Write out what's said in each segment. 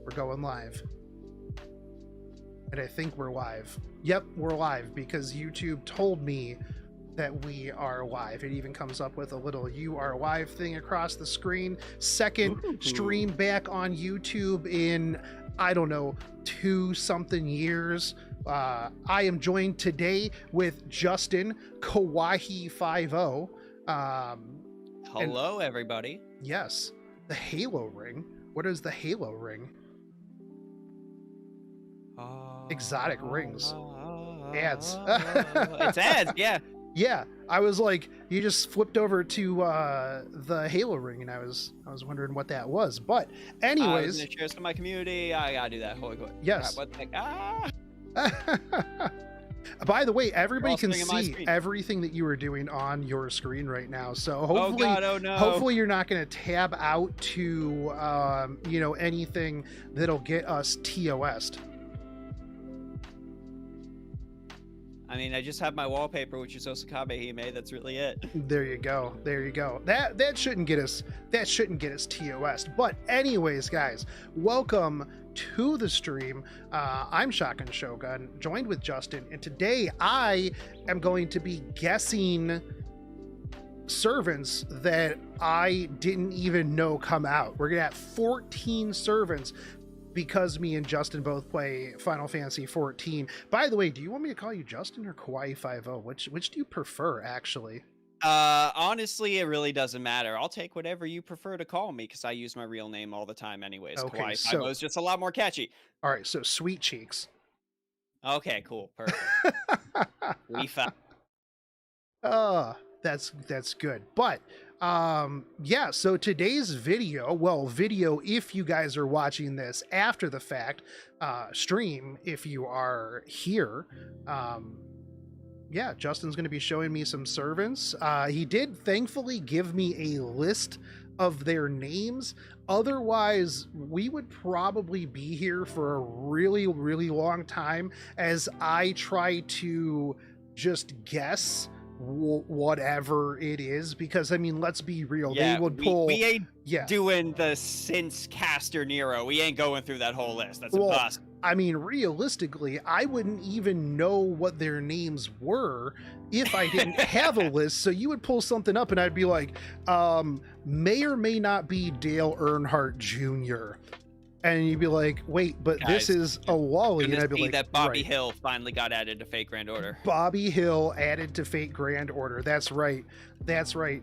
We're going live. And I think we're live. Yep, we're live because YouTube told me that we are live. It even comes up with a little "you are live" thing across the screen. Second stream back on YouTube in, I don't know, 2-something years. I am joined today with Justin, KawaiiFiveOh. Hello, everybody. Yes, the Halo ring. What is the Halo ring? Exotic rings. Ads. It's ads, yeah. Yeah, I was like, you just flipped over to the Halo ring, and I was wondering what that was. But anyways, I was gonna share this with my community. I gotta do that. Holy God. Yes. What the heck? By the way, everybody can see everything that you are doing on your screen right now. So hopefully, hopefully you're not going to tab out to you know, anything that'll get us TOS'd. I mean, I just have my wallpaper, which is Osakabe Hime. That's really it. There you go. There you go. That shouldn't get us. That shouldn't get us TOS'd. But anyways, guys, welcome to the stream. I'm Shotgun Shogun, joined with Justin, and today I am going to be guessing servants that I didn't even know come out. We're gonna have 14 servants because me and Justin both play Final Fantasy 14. By the way, do you want me to call you Justin or KawaiiFiveOh? Which do you prefer, actually? Honestly, it really doesn't matter. I'll take whatever you prefer to call me because I use my real name all the time anyways. Okay, KawaiiFiveOh is just a lot more catchy. All right, so Sweet Cheeks. Okay, cool. Perfect. We found. That's good. But yeah, so today's video, video if you guys are watching this after the fact, stream if you are here, yeah, Justin's going to be showing me some servants. He did thankfully give me a list of their names. Otherwise, we would probably be here for a really, really long time as I try to just guess whatever it is, because I mean, let's be real, yeah, they would pull. We ain't doing the since Caster Nero. We ain't going through that whole list. That's impossible. I mean, realistically, I wouldn't even know what their names were if I didn't have a list. So you would pull something up and I'd be like, may or may not be Dale Earnhardt Jr. And you'd be like, wait, but guys, this is a Wally. And I'd be like, that Bobby Hill finally got added to Fate Grand Order. Bobby Hill added to Fate Grand Order. That's right. That's right.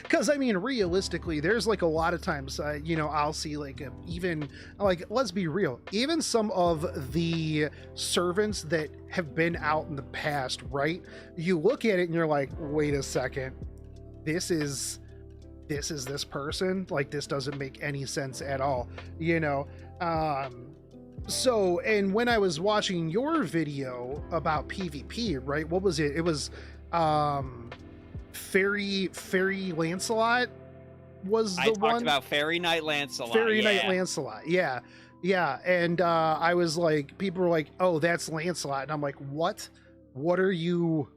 Because I mean, realistically, there's like a lot of times, you know, I'll see like even like, let's be real, even some of the servants that have been out in the past, right? You look at it and you're like, wait a second, this is this person. Like, this doesn't make any sense at all, you know? So, and when I was watching your video about PvP, right? What was it? It was Fairy Lancelot was the one. I talked about Fairy Knight Lancelot. Knight Lancelot, yeah. And I was like, people were like, oh, that's Lancelot. And I'm like, what are you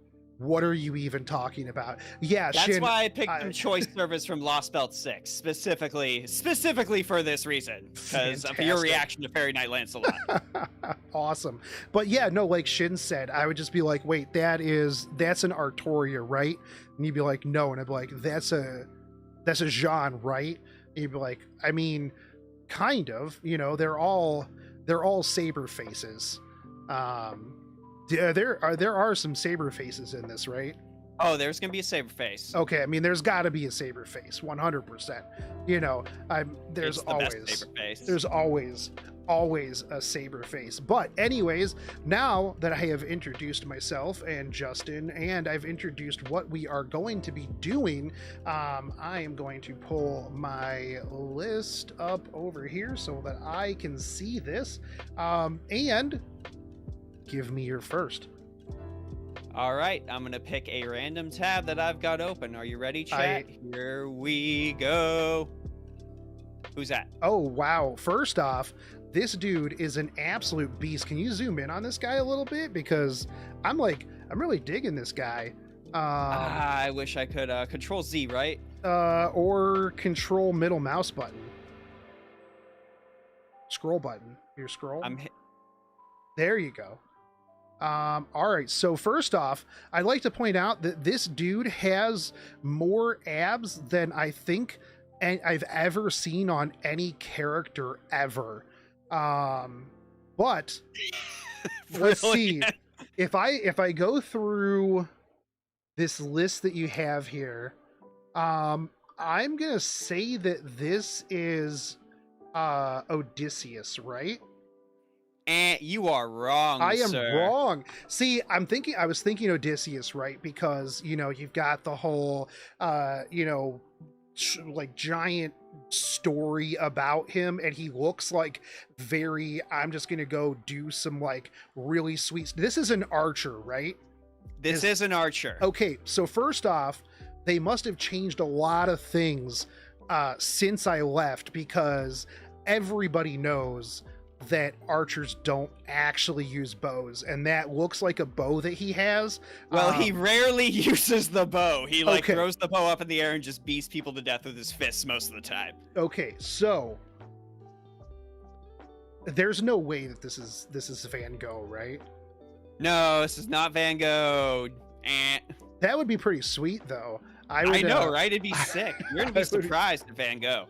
even talking about? Yeah, that's why I picked some choice servants from Lost Belt 6 specifically for this reason, because of your reaction to Fairy Knight Lancelot. Awesome. But yeah, no, like Shin said, I would just be like, wait, that's an Artoria, right? And you'd be like, no, and I'd be like, that's a Jean, right? And you'd be like, I mean, kind of, you know, they're all saber faces. There are some saber faces in this, right? Oh, there's gonna be a saber face. Okay, I mean, there's got to be a saber face, 100%. You know, there's always a saber face. But anyways, now that I have introduced myself and Justin, and I've introduced what we are going to be doing, I am going to pull my list up over here so that I can see this, and give me your first. All right, I'm gonna pick a random tab that I've got open. Are you ready, chat? Here we go. Who's that? Oh, wow. First off, this dude is an absolute beast. Can you zoom in on this guy a little bit? Because I'm really digging this guy. I wish I could control Z, right? Or control middle mouse button. scroll button. Your scroll. I'm There you go. All right. So first off, I'd like to point out that this dude has more abs than I think I've ever seen on any character ever. But let's see if I go through this list that you have here. I'm gonna say that this is Odysseus, right? And you are wrong. I am sir. wrong. See, I was thinking Odysseus, right? Because, you know, you've got the whole, you know, like giant story about him, and he looks like I'm just going to go do some like really sweet. This is an archer, right? This is an archer. Okay. So first off, they must have changed a lot of things, since I left, because everybody knows that archers don't actually use bows, and that looks like a bow that he has. Well, he rarely uses the bow. He like okay. throws the bow up in the air and just beats people to death with his fists most of the time. Okay, so there's no way that this is Van Gogh, right? No, this is not Van Gogh. That would be pretty sweet, though. I know, right? It'd be sick. You're gonna be surprised at Van Gogh.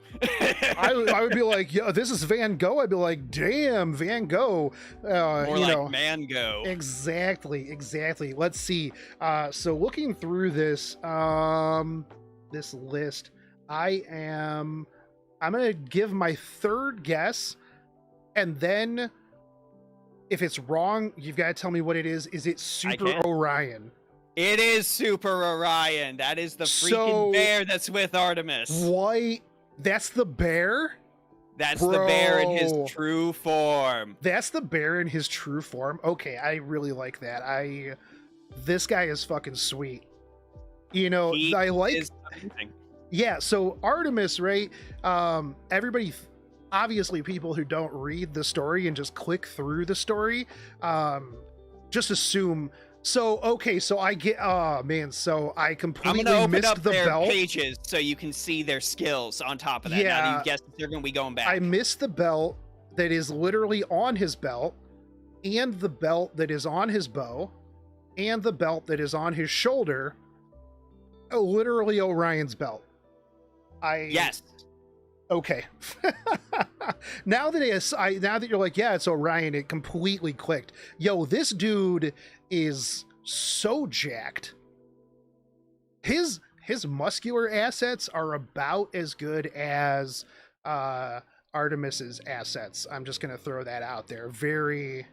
I would be like, yo, this is Van Gogh. I'd be like, damn, Van Gogh. More like Mango. Exactly. Let's see. So looking through this this list, I'm gonna give my third guess, and then if it's wrong, you've got to tell me what it is. Is it Super Orion? It is Super Orion. That is the freaking bear that's with Artemis. Why? That's the bear? That's the bear in his true form. That's the bear in his true form? Okay, I really like that. This guy is fucking sweet. You know, I like... Yeah, so Artemis, right? Everybody... Obviously, people who don't read the story and just click through the story, just assume... So, okay, so I get, oh man, so I completely missed the belt. I'm gonna open up their pages so you can see their skills on top of that. Yeah. Now you guess they're gonna be going back. I missed the belt that is literally on his belt, and the belt that is on his bow, and the belt that is on his shoulder. Literally Orion's belt. Yes. Okay. now that you're like, yeah, it's Orion, it completely clicked. Yo, this dude is so jacked. His muscular assets are about as good as Artemis's assets. I'm just gonna throw that out there. Very,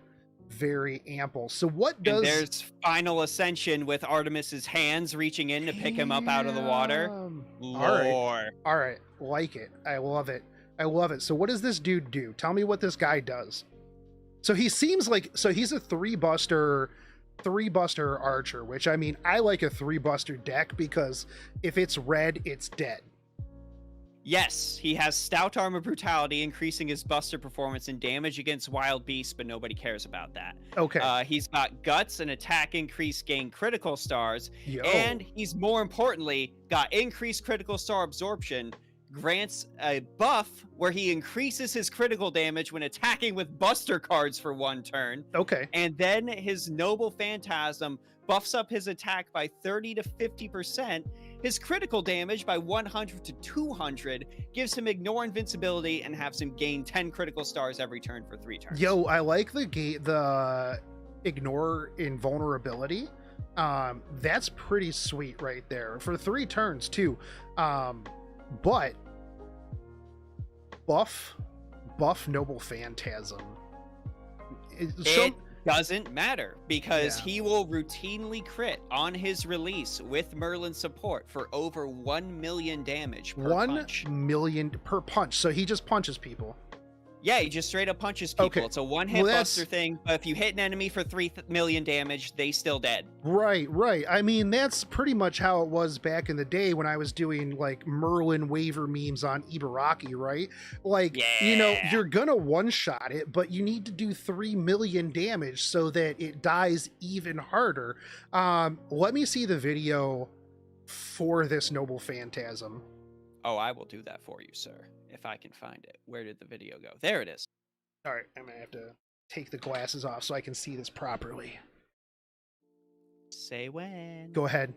very ample. So what does... And there's Final Ascension with Artemis's hands reaching in to pick him up out of the water. All right. Like it. I love it. So what does this dude do? Tell me what this guy does. So he seems like... So he's a three-buster archer, which, I mean, I like a three-buster deck because if it's red, it's dead. Yes, he has stout armor brutality, increasing his buster performance and damage against wild beasts, but nobody cares about that. Okay. He's got guts and attack increase, gain critical stars, Yo. And he's more importantly got increased critical star absorption, grants a buff where he increases his critical damage when attacking with buster cards for 1 turn. Okay. And then his noble phantasm buffs up his attack by 30 to 50%, his critical damage by 100 to 200, gives him ignore invincibility, and has him gain 10 critical stars every turn for 3 turns. Yo, I like the ignore invulnerability. That's pretty sweet right there for 3 turns too. But buff noble phantasm. It doesn't matter because he will routinely crit on his release with Merlin's support for over 1 million damage per punch. 1 million per punch. So he just punches people. Yeah, he just straight up punches people. Okay. It's a one-hit buster thing, but if you hit an enemy for 3 million damage, they still dead. Right. I mean, that's pretty much how it was back in the day when I was doing, like, Merlin waiver memes on Ibuki, right? Like, you know, you're gonna one-shot it, but you need to do 3 million damage so that it dies even harder. Let me see the video for this noble phantasm. Oh, I will do that for you, sir. If I can find it. Where did the video go? There it is. All right, I'm gonna have to take the glasses off so I can see this properly. Say when. Go ahead.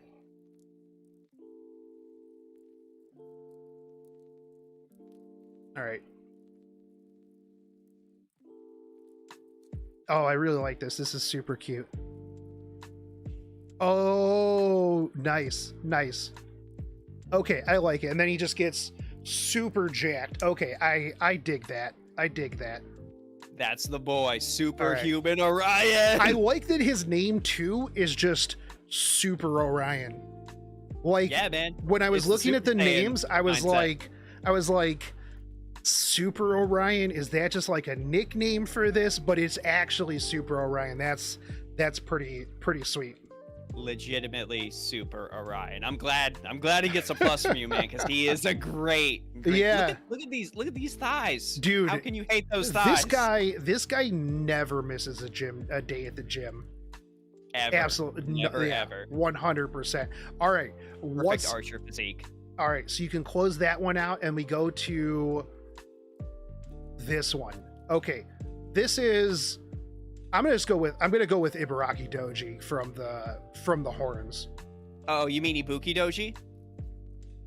All right. Oh, I really like this. This is super cute. Oh, nice. Nice. Okay, I like it. And then he just gets super jacked. Okay, I dig that. I dig that. That's the boy, Superhuman Orion. I like that his name too is just Super Orion. Like, yeah, man. When I was looking at the names, I was mindset. like, Super Orion, is that just like a nickname for this? But it's actually Super Orion. That's pretty sweet. Legitimately Super Orion. I'm glad he gets a plus from you, man, because he is a great yeah. Look at these thighs, dude. How can you hate those thighs? This guy never misses a day at the gym. Ever. Absolutely Never ever. 100%. All right, Perfect archer physique. All right, so you can close that one out, and we go to this one. Okay, this is. I'm gonna go with Ibaraki Doji from the horns. Oh, you mean Ibuki Doji?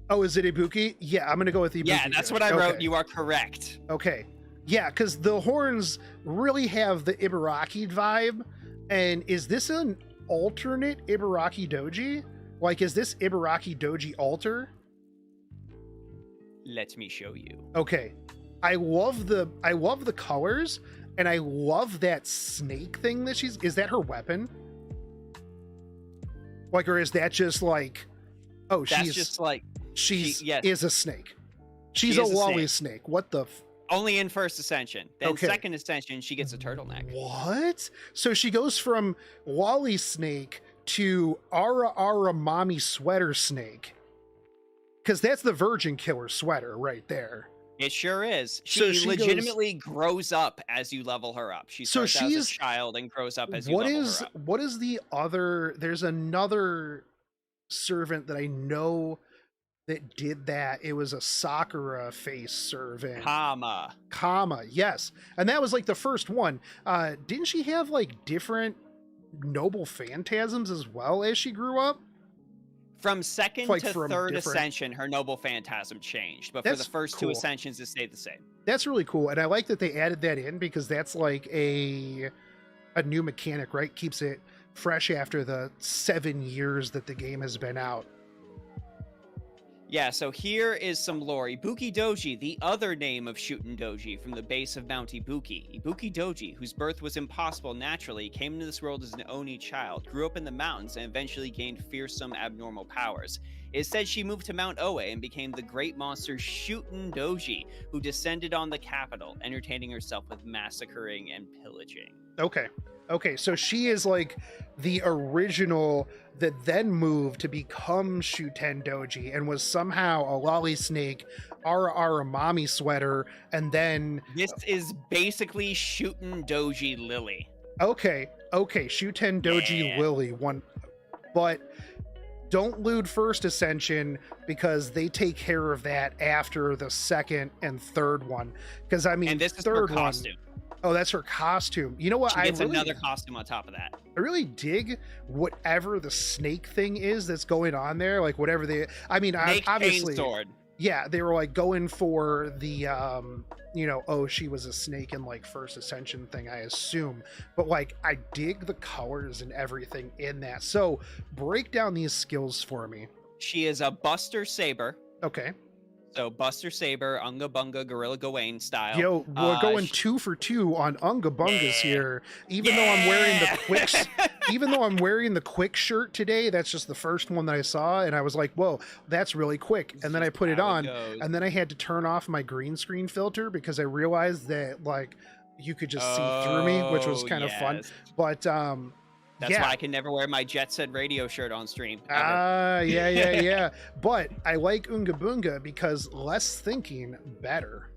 Oh, is it Ibuki? Yeah, I'm gonna go with Ibuki. Yeah, that's Doji. what I wrote. Okay. You are correct. Okay, yeah, because the horns really have the Ibaraki vibe. And is this an alternate Ibaraki Doji? Like, is this Ibaraki Doji alter? Let me show you. Okay, I love the colors. And I love that snake thing that is that her weapon? Like, or is that just like, oh, that's just like, is a snake. She's a lolly snake. What the? Only in first ascension. Then second ascension, she gets a turtleneck. What? So she goes from lolly snake to Ara mommy sweater snake. Because that's the virgin killer sweater right there. It sure is. She legitimately grows up as you level her up. She starts out as a child and grows up as you level her up. What is the other? There's another servant that I know that did that. It was a Sakura face servant. Kama, yes. And that was like the first one. Didn't she have like different noble phantasms as well as she grew up? From second to third ascension, her noble phantasm changed, but for the first two ascensions, it stayed the same. That's really cool, and I like that they added that in because that's like a new mechanic, right? Keeps it fresh after the 7 years that the game has been out. Yeah, so here is some lore. Ibuki Doji, the other name of Shuten Doji from the base of Mount Ibuki. Ibuki Doji, whose birth was impossible naturally, came into this world as an Oni child, grew up in the mountains, and eventually gained fearsome abnormal powers. It is said she moved to Mount Oe and became the great monster Shuten Doji, who descended on the capital, entertaining herself with massacring and pillaging. Okay, so she is like the original that then moved to become Shuten Doji and was somehow a lolly snake, Ara mommy sweater, and then... This is basically Shuten Doji Lily. Okay, Shuten Doji Lily, one... But don't loot first ascension because they take care of that after the second and third one. Because, I mean, and this third is her costume. Oh, that's her costume. You know what? She gets another costume on top of that. I really dig whatever the snake thing is that's going on there. Like whatever they, I mean, obviously, sword. Yeah, they were like going for the, oh, she was a snake in like first ascension thing, I assume. But like, I dig the colors and everything in that. So break down these skills for me. She is a Buster Saber. Okay. So Buster Saber, Unga Bunga, Gorilla Gawain style. Yo, we're going 2 for 2 on Unga Bungas here. Even though I'm wearing the quicks, even though I'm wearing the quick shirt today, that's just the first one that I saw, and I was like, "Whoa, that's really quick." And then I put it on, and then I had to turn off my green screen filter because I realized that like you could just see through me, which was kind of fun. But that's why I can never wear my Jet Set Radio shirt on stream. Yeah. But I like Unga Bunga because less thinking, better.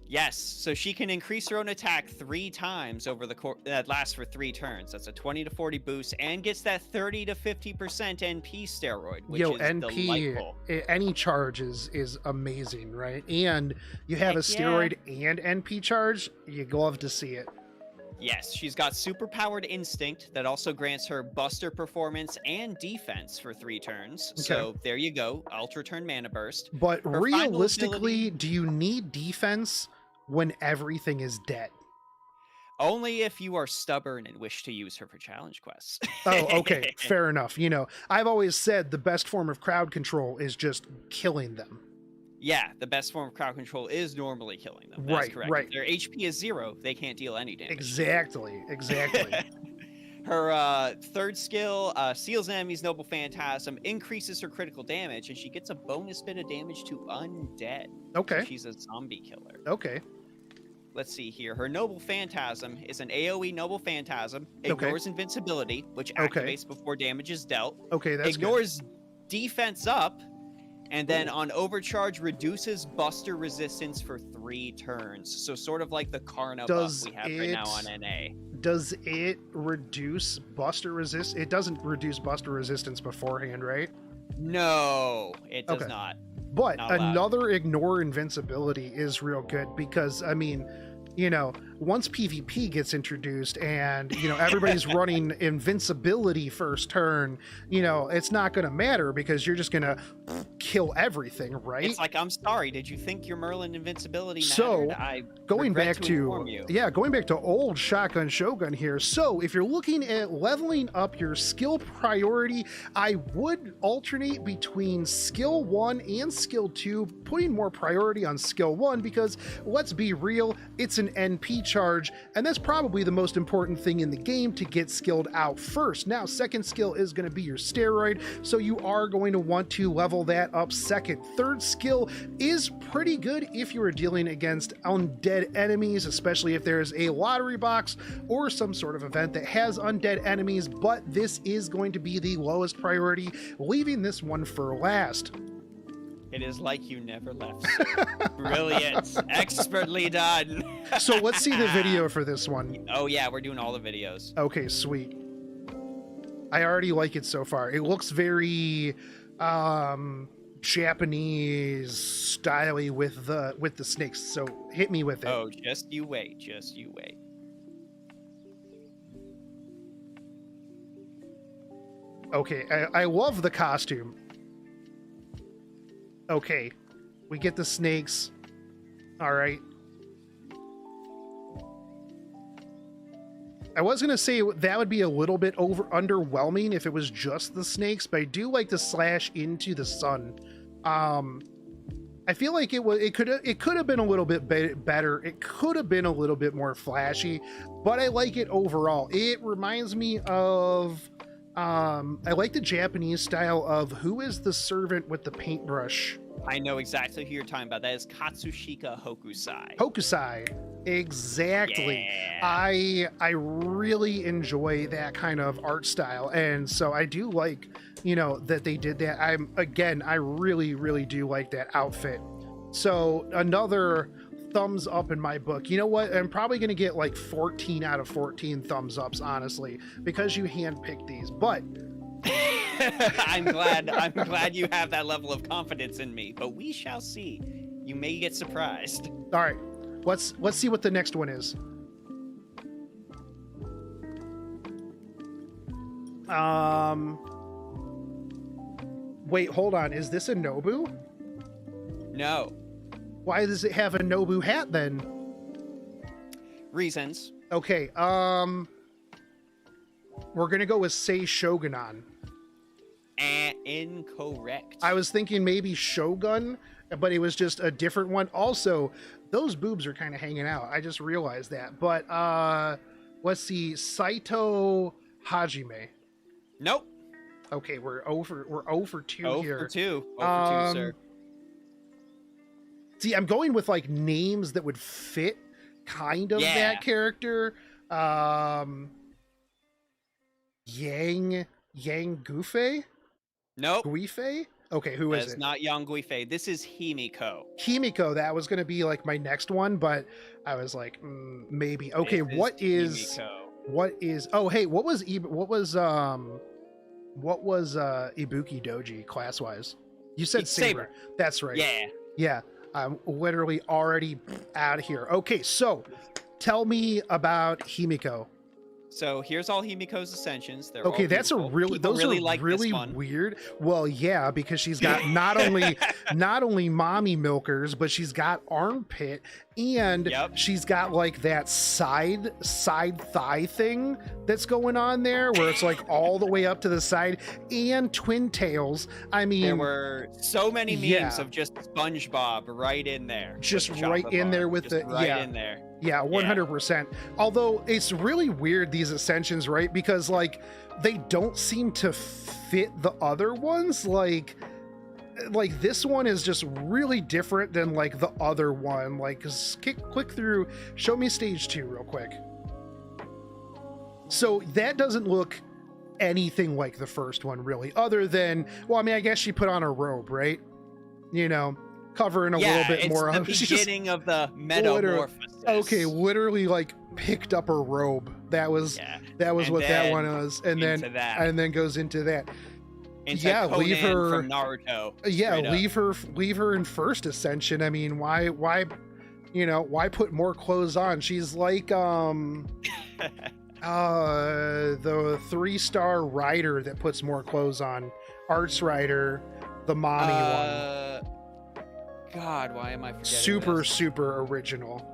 Yes, so she can increase her own attack 3 times over the course that lasts for 3 turns. That's a 20 to 40 boost and gets that 30 to 50% NP steroid, which Yo, is NP, delightful. any charge is amazing, right? And you have Heck a steroid and NP charge, you love to see it. Yes, she's got superpowered instinct that also grants her buster performance and defense for 3 turns. Okay. So there you go, ultra turn mana burst. But Her final realistically, ability- do you need defense when everything is dead? Only if you are stubborn and wish to use her for challenge quests. Oh, okay, fair enough. You know, I've always said the best form of crowd control is just killing them. Yeah, the best form of crowd control is normally killing them. That's Right, correct. right. If their HP is 0, they can't deal any damage. Exactly. Her third skill, seals enemies noble phantasm, increases her critical damage, and she gets a bonus bit of damage to undead. Okay. So she's a zombie killer. Okay. Let's see here. Her noble phantasm is an AoE noble phantasm, ignores invincibility, which activates before damage is dealt. Okay, that's ignores defense up, and then on overcharge reduces buster resistance for 3 turns. So sort of like the Karna buff we have right now on NA. Does it reduce buster resist? It doesn't reduce buster resistance beforehand, right? No, it does not. But Not allowed. another ignore invincibility is real good because, I mean, you know, once PvP gets introduced and, you know, everybody's running invincibility first turn, you know, it's not going to matter because you're just going to kill everything, right? It's like, I'm sorry, did you think your Merlin invincibility mattered? So, going regret back inform you. going back to old Shotgun Shogun here. So, if you're looking at leveling up your skill priority, I would alternate between skill 1 and skill 2, putting more priority on skill 1 because let's be real, it's an NP charge, and that's probably the most important thing in the game to get skilled out first. Now, second skill is going to be your steroid, so you are going to want to level that up second. Third skill is pretty good if you are dealing against undead enemies, especially if there's a lottery box or some sort of event that has undead enemies, but this is going to be the lowest priority, leaving this one for last. It is like you never left. Brilliant. Expertly done. So let's see the video for this one. Oh yeah, we're doing all the videos. Okay, sweet. I already like it so far. It looks very Japanese styly with the snakes. So hit me with it. Oh, just you wait. Just you wait. Okay, I love the costume. Okay, we get the snakes. All right. I was going to say that would be a little bit underwhelming if it was just the snakes, but I do like to slash into the sun. I feel like it could have been a little bit better. It could have been a little bit more flashy, but I like it overall. It reminds me of I like the Japanese style of who is the servant with the paintbrush? I know exactly who you're talking about. That is Katsushika Hokusai. Hokusai. Exactly. Yeah. I really enjoy that kind of art style, and so I do like, you know, that they did that. I really do like that outfit. So another thumbs up in my book. You know what? I'm probably going to get like 14 out of 14 thumbs ups, honestly, because you handpicked these. But I'm glad you have that level of confidence in me, but we shall see. You may get surprised. all right, let's see what the next one is. Wait, hold on. Is this a Nobu? No. Why does it have a Nobu hat then? Reasons. Okay, we're gonna go with Sei Shogunan. Incorrect. I was thinking maybe Shogun, but it was just a different one. Also, those boobs are kind of hanging out. I just realized that. But let's see, Saito Hajime. Nope. Okay, we're 0 for 2 0 here. for 2. 0 for 2, sir. See, I'm going with like names that would fit kind of that character. Yang Guifei? Nope. Guifei? Okay, who That is is it? not young Guifei. This is Himiko. Himiko. That was going to be like my next one, but I was like, maybe. Okay, This what is Himiko. what is? Oh, hey, what was Ibuki doji class wise? You said It's saber. That's right. Yeah. Yeah, I'm literally already out of here. Okay, so tell me about Himiko. So here's all Himiko's ascensions. They're Okay, all that's a beautiful. really People those really are like really this one. weird. Well, yeah, because she's got not only mommy milkers, but she's got armpit and Yep. she's got like that side thigh thing that's going on there where it's like all the way up to the side and twin tails. I mean, There were so many memes yeah. of just SpongeBob right in there. with Just the right chocolate in bar. there with Just the- right yeah. in there. Yeah, 100%. Although it's really weird, these ascensions, right? Because like they don't seem to fit the other ones. Like this one is just really different than like the other one. Like click through, show me stage 2 real quick. So that doesn't look anything like the first one really, other than, well, I mean, I guess she put on a robe, right? You know, covering a little bit more it's of the she's beginning of the metamorphosis. okay, literally like picked up her robe. That was And what that then one was, and into that. and then goes into that. Into yeah, Conan leave her- from Naruto. Yeah, straight up. leave her in first ascension. I mean, why why put more clothes on? She's like the 3-star rider that puts more clothes on. Arts rider, the mommy one. God, why am I forgetting Super this? super original.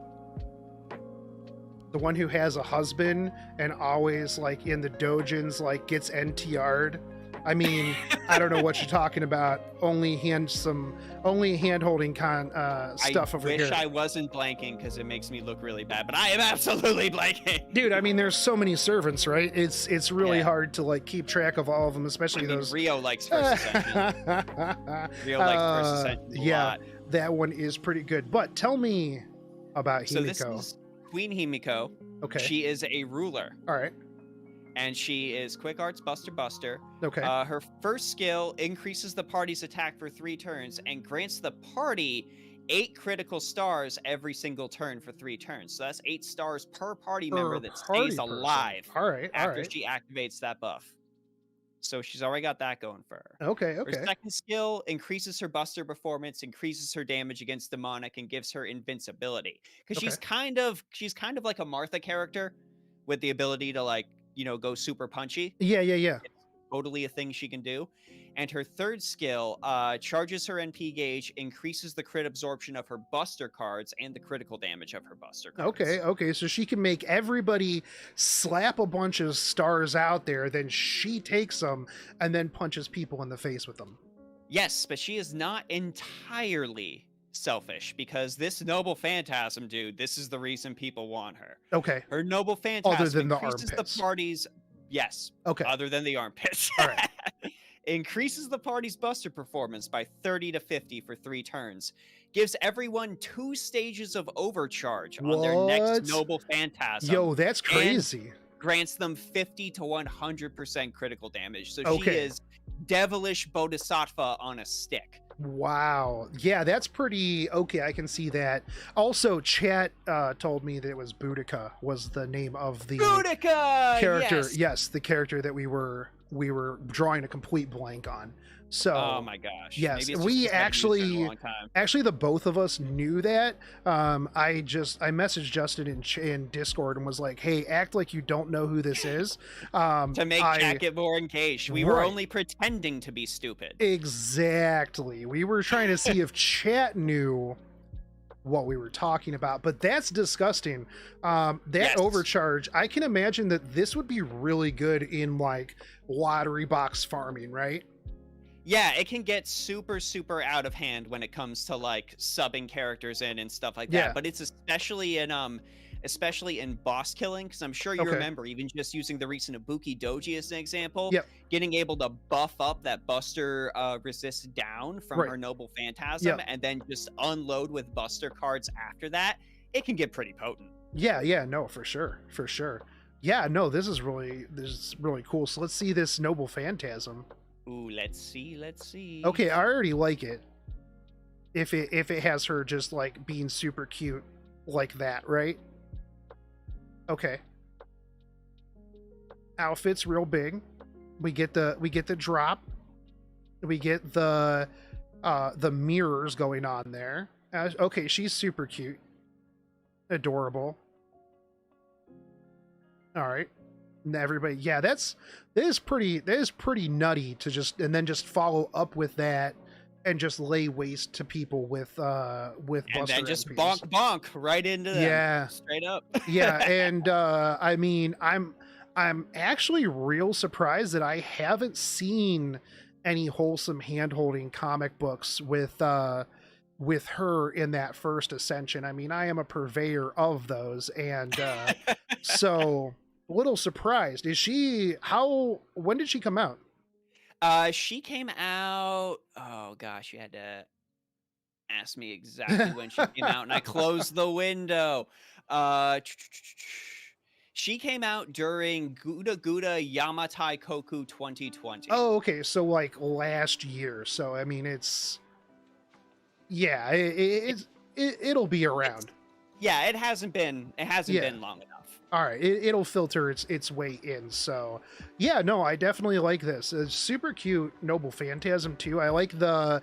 The one who has a husband and always like in the dojins like gets NTR'd. I mean, I don't know what you're talking about. Only hand holding stuff over here. I wish I wasn't blanking because it makes me look really bad, but I am absolutely blanking. Dude, I mean, there's so many servants, right? It's really Yeah. hard to like keep track of all of them, especially I mean, those. Rio likes First Ascension. Rio likes First Ascension a yeah, lot. that one is pretty good. But tell me about So this Himiko. is Queen Himiko. Okay. She is a ruler, All right. and she is Quick Arts Buster. Okay. Her first skill increases the party's attack for 3 turns and grants the party 8 critical stars every single turn for 3 turns. So that's 8 stars per party member Per that party stays person. alive All right. All after right. she activates that buff. So she's already got that going for her. Okay. Her Okay. second skill increases her Buster performance, increases her damage against demonic, and gives her invincibility. Because she's kind of like a Martha character with the ability to like, go super punchy. Yeah. Yeah. Yeah. It's totally a thing she can do. And her third skill charges her NP gauge, increases the crit absorption of her Buster cards and the critical damage of her Buster cards. Okay, okay, so she can make everybody slap a bunch of stars out there, then she takes them and then punches people in the face with them. Yes, but she is not entirely selfish because this noble phantasm, dude, this is the reason people want her. Okay, Her noble phantasm other than the increases armpits. the party's Okay, other than the armpits. All right. Increases the party's Buster performance by 30 to 50 for 3 turns. Gives everyone 2 stages of overcharge on their What? next noble phantasm. Yo, that's crazy. Grants them 50 to 100% critical damage. So she Okay. is devilish bodhisattva on a stick. Wow, yeah, that's pretty okay. I can see that. Also, chat told me that it was Boudica was the name of the Boudica! character. Yes. The character that we were drawing a complete blank on. So, Oh my gosh. yes, Maybe it's just we 'cause I haven't used her in a actually- long time. actually, the both of us knew that. I messaged Justin in Discord and was like, "Hey, act like you don't know who this is." To make Jack get more engaged. We were Right. only pretending to be stupid. Exactly. We were trying to see if chat knew what we were talking about, but that's disgusting. That Yes. overcharge, I can imagine that this would be really good in like lottery box farming, right? Yeah, it can get super, super out of hand when it comes to like subbing characters in and stuff like that. Yeah. But it's especially in boss killing, because I'm sure you Okay. remember even just using the recent Ibuki doji as an example. Yep. Getting able to buff up that Buster resist down from Right. her noble phantasm, Yep. and then just unload with Buster cards after that. It can get pretty potent. Yeah, no, for sure. Yeah, no, this is really cool. So let's see this noble phantasm. Ooh, let's see. Let's see. Okay, I already like it. If it has her just like being super cute like that, right? Okay. Outfit's real big. We get the drop. We get the mirrors going on there. Okay, she's super cute. Adorable. All right. And everybody, yeah, that is pretty nutty to just and then just follow up with that and just lay waste to people with And Buster then just MPs. bonk right into them. Yeah. Straight up. Yeah, and I mean, I'm actually real surprised that I haven't seen any wholesome hand-holding comic books with her in that first ascension. I mean, I am a purveyor of those, and so a little surprised. When did she come out? She came out. Oh gosh, you had to ask me exactly when she came out, and I closed the window. She came out during Guda Guda Yamatai Koku 2020. Oh, okay, so like last year. So I mean, it's yeah, it'll be around. Yeah, it hasn't been long enough. All right, it'll filter its way in. So, yeah, no, I definitely like this. It's super cute, Noble Phantasm too. I like the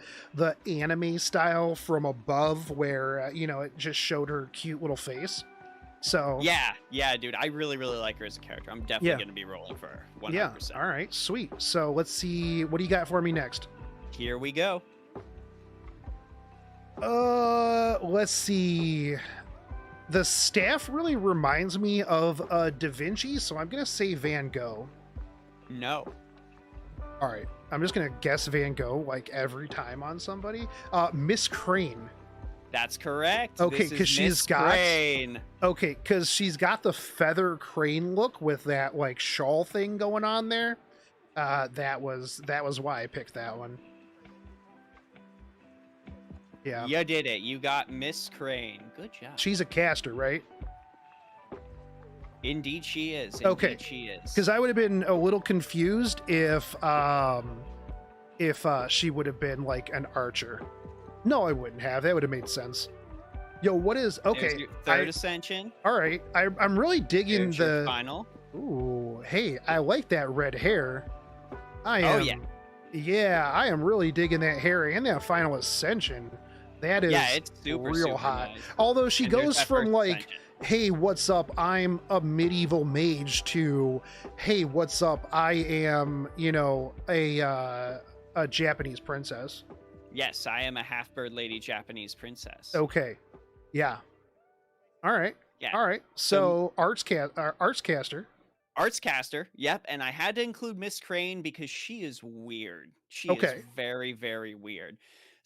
anime style from above, where it just showed her cute little face. So yeah, dude, I really like her as a character. I'm definitely gonna be rolling for her. 100%. Yeah. All right, sweet. So let's see, what do you got for me next? Here we go. Let's see. The staff really reminds me of Da Vinci, so I'm gonna say Van Gogh. No. All right, I'm just gonna guess Van Gogh like every time on somebody. Miss Crane. That's correct. Okay, because she's got Crane. Okay, because she's got the feather crane look with that like shawl thing going on there. That was why I picked that one. Yeah. You did it. You got Miss Crane. Good job. She's a caster, right? Indeed she is. Okay. Indeed she is. Because I would have been a little confused if she would have been like an archer. No, I wouldn't have. That would have made sense. Yo, what is There's okay? your third ascension. All right, I'm really digging There's your the final. Ooh, hey, I like that red hair. I am. Oh yeah. Yeah, I am really digging that hair and that final ascension. That is it's super real hot. nice. Although she And there's goes that from first like, ascension. hey, what's up? I'm a medieval mage to, hey, what's up? I am, a Japanese princess. Yes, I am a half-bird lady Japanese princess. Okay. Yeah. All right. Yeah. All right. So arts caster. Arts caster, yep, and I had to include Miss Crane because she is weird. She Okay. is very, very weird.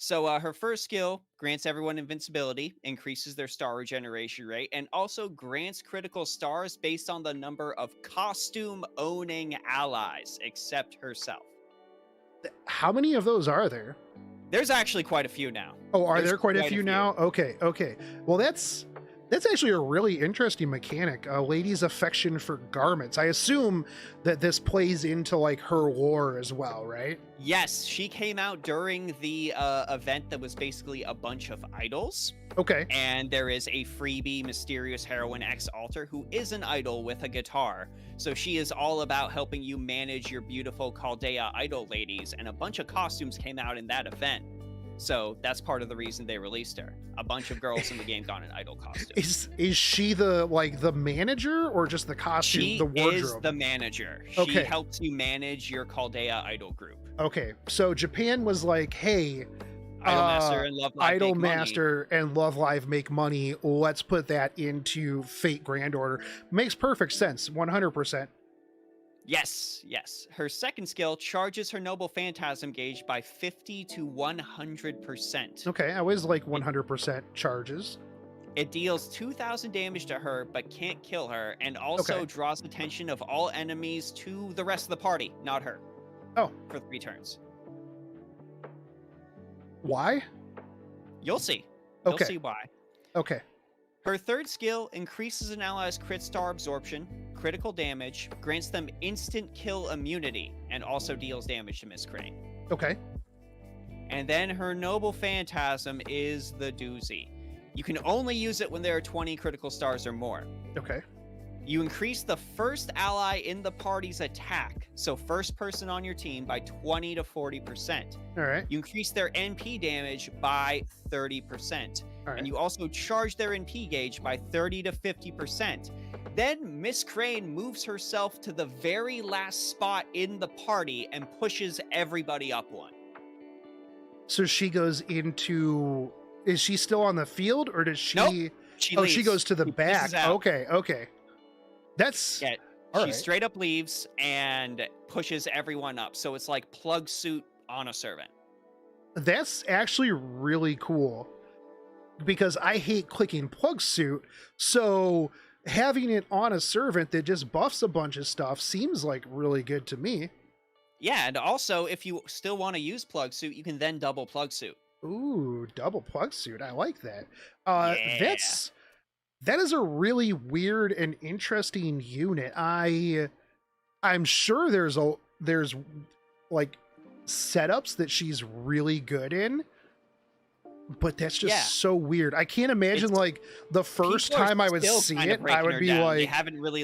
So her first skill grants everyone invincibility, increases their star regeneration rate, and also grants critical stars based on the number of costume-owning allies, except herself. How many of those are there? There's actually quite a few now. Oh, are There's there quite a few now? Okay. Well, that's actually a really interesting mechanic. A lady's affection for garments. I assume that this plays into like her lore as well, right? Yes, she came out during the event that was basically a bunch of idols. Okay. And there is a freebie mysterious heroine ex-alter who is an idol with a guitar. So she is all about helping you manage your beautiful Chaldea idol ladies, and a bunch of costumes came out in that event. So that's part of the reason they released her. A bunch of girls in the game got an idol costume. Is she the manager or just the costume, She the wardrobe? is the manager. Okay. She helps you manage your Chaldea idol group. Okay. So Japan was like, hey, Idolmaster and Love Live make money. Idolmaster and Love Live make money. Let's put that into Fate Grand Order. Makes perfect sense. 100%. Yes. Her second skill charges her Noble Phantasm gauge by 50 to 100%. Okay. I always like 100% charges. It deals 2,000 damage to her, but can't kill her, and also draws attention of all enemies to the rest of the party, not her. Oh. For 3 turns. Why? You'll see. Okay. You'll see why. Okay. Her third skill increases an ally's crit star absorption, critical damage, grants them instant kill immunity, and also deals damage to Miss Crane. Okay. And then her noble phantasm is the doozy. You can only use it when there are 20 critical stars or more. Okay. You increase the first ally in the party's attack, so first person on your team, by 20 to 40%. All right. You increase their NP damage by 30%. All right. And you also charge their NP gauge by 30 to 50%. Then Miss Crane moves herself to the very last spot in the party and pushes everybody up one. So she goes into... Is she still on the field, or does she... Nope. She leaves. She goes to the She back. pieces out. Okay. That's... Yeah, all she right. straight up leaves and pushes everyone up. So it's like plug suit on a servant. That's actually really cool, because I hate clicking plug suit. So having it on a servant that just buffs a bunch of stuff seems like really good to me. Yeah, and also if you still want to use plug suit, you can then double plug suit. Ooh, double plug suit. I like that. Yeah. That is a really weird and interesting unit. I'm sure there's like setups that she's really good in, but that's just so weird. I can't imagine like the first time I would see it, I would be like, they haven't really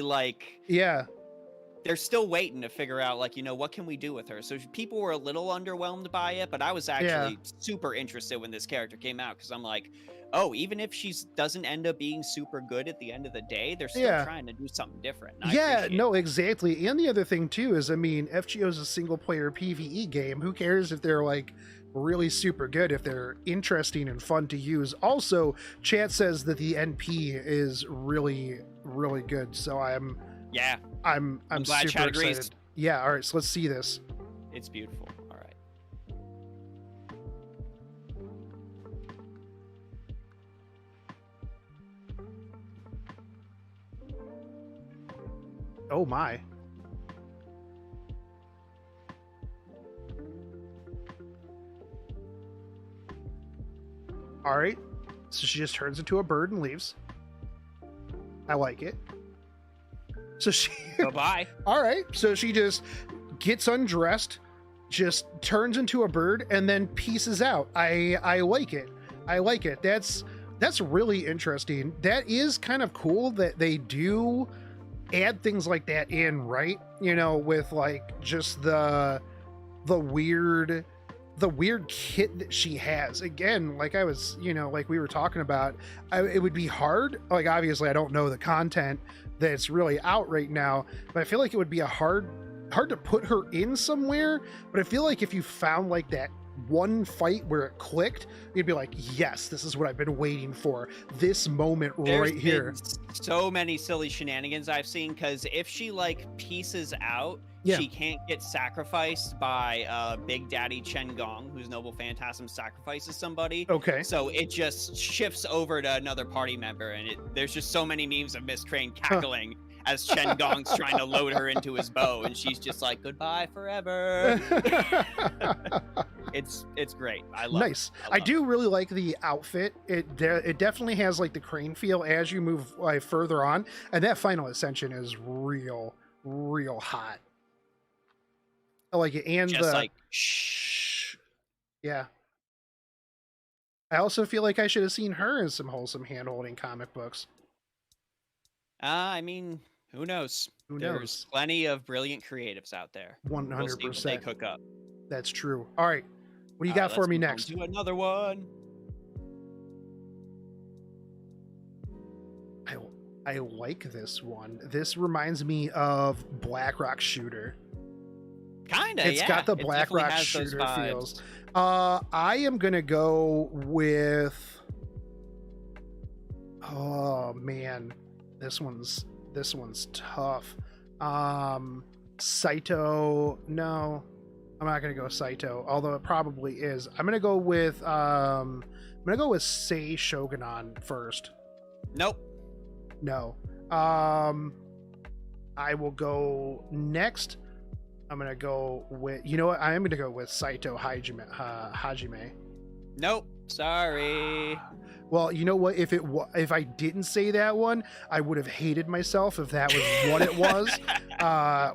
they're still waiting to figure out what can we do with her. So people were a little underwhelmed by it, but I was actually super interested when this character came out, because I'm like, oh, even if she doesn't end up being super good at the end of the day, they're still trying to do something different. Exactly. And the other thing too is, I mean, FGO is a single player PvE game. Who cares if they're like really super good, if they're interesting and fun to use? Also, chat says that the NP is really, really good. So I'm glad super Chad excited. agrees. Yeah. All right. So let's see this. It's beautiful. All right. Oh my. All right. So she just turns into a bird and leaves. I like it. So she... Bye-bye. All right. So she just gets undressed, just turns into a bird, and then pieces out. I like it. I like it. That's really interesting. That is kind of cool that they do add things like that in, right? With like just the weird kit that she has. Again, like I was, like we were talking about, it would be hard. Like, obviously I don't know the content that's really out right now, but I feel like it would be hard to put her in somewhere. But I feel like if you found like that one fight where it clicked, you'd be like, yes, this is what I've been waiting for, this moment right here. So many silly shenanigans I've seen, because if she like pieces out, she can't get sacrificed by Big Daddy Chen Gong, whose noble phantasm sacrifices somebody. Okay. So it just shifts over to another party member, and there's just so many memes of Miss Crane cackling as Chen Gong's trying to load her into his bow, and she's just like, goodbye forever. It's great. I love it. I do really like the outfit. It definitely has like the Crane feel as you move like further on, and that final ascension is real hot. I like it. And just like shh. Yeah. I also feel like I should have seen her in some wholesome hand-holding comic books. I mean, who knows? There's plenty of brilliant creatives out there. 100%. We'll see what they cook up. That's true. All right. What do you got for me next? Do another one. I like this one. This reminds me of Blackrock Shooter. Kinda, It's got the Blackrock Shooter feels. I am gonna go with... Oh man, this one's tough. Saito. No, I'm not gonna go Saito, although it probably is. I'm gonna go with Sei Shogunan first. Nope. No. I will go next. I'm gonna go with, you know what? I am gonna go with Saito Hajime. Nope. Sorry. Well, you know what? If I didn't say that one, I would have hated myself if that was what it was.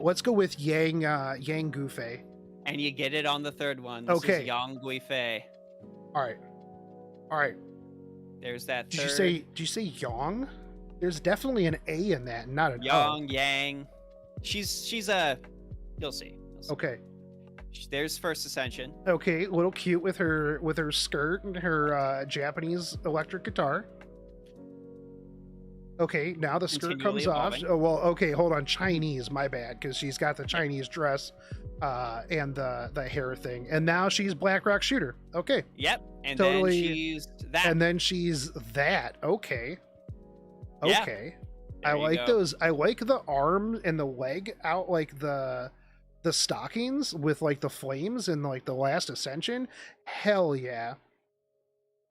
Let's go with Yang Guifei. And you get it on the third one. This Okay. is Yang Guifei. All right. There's that Did third. Did you say Yang? There's definitely an A in that, not an Yang, Yang. She's a. You'll see. Okay. There's First Ascension. Okay, a little cute with her skirt and her Japanese electric guitar. Okay, now the skirt Continually comes off. evolving. Oh, well, okay, hold on. Chinese, my bad, because she's got the Chinese dress and the hair thing. And now she's Black Rock Shooter. Okay. Yep. And Totally. then she's that. And then she's that. Okay. Yeah. Okay. There I you like go. those. I like the arm and the leg out like the stockings with like the flames and like the last ascension. Hell yeah.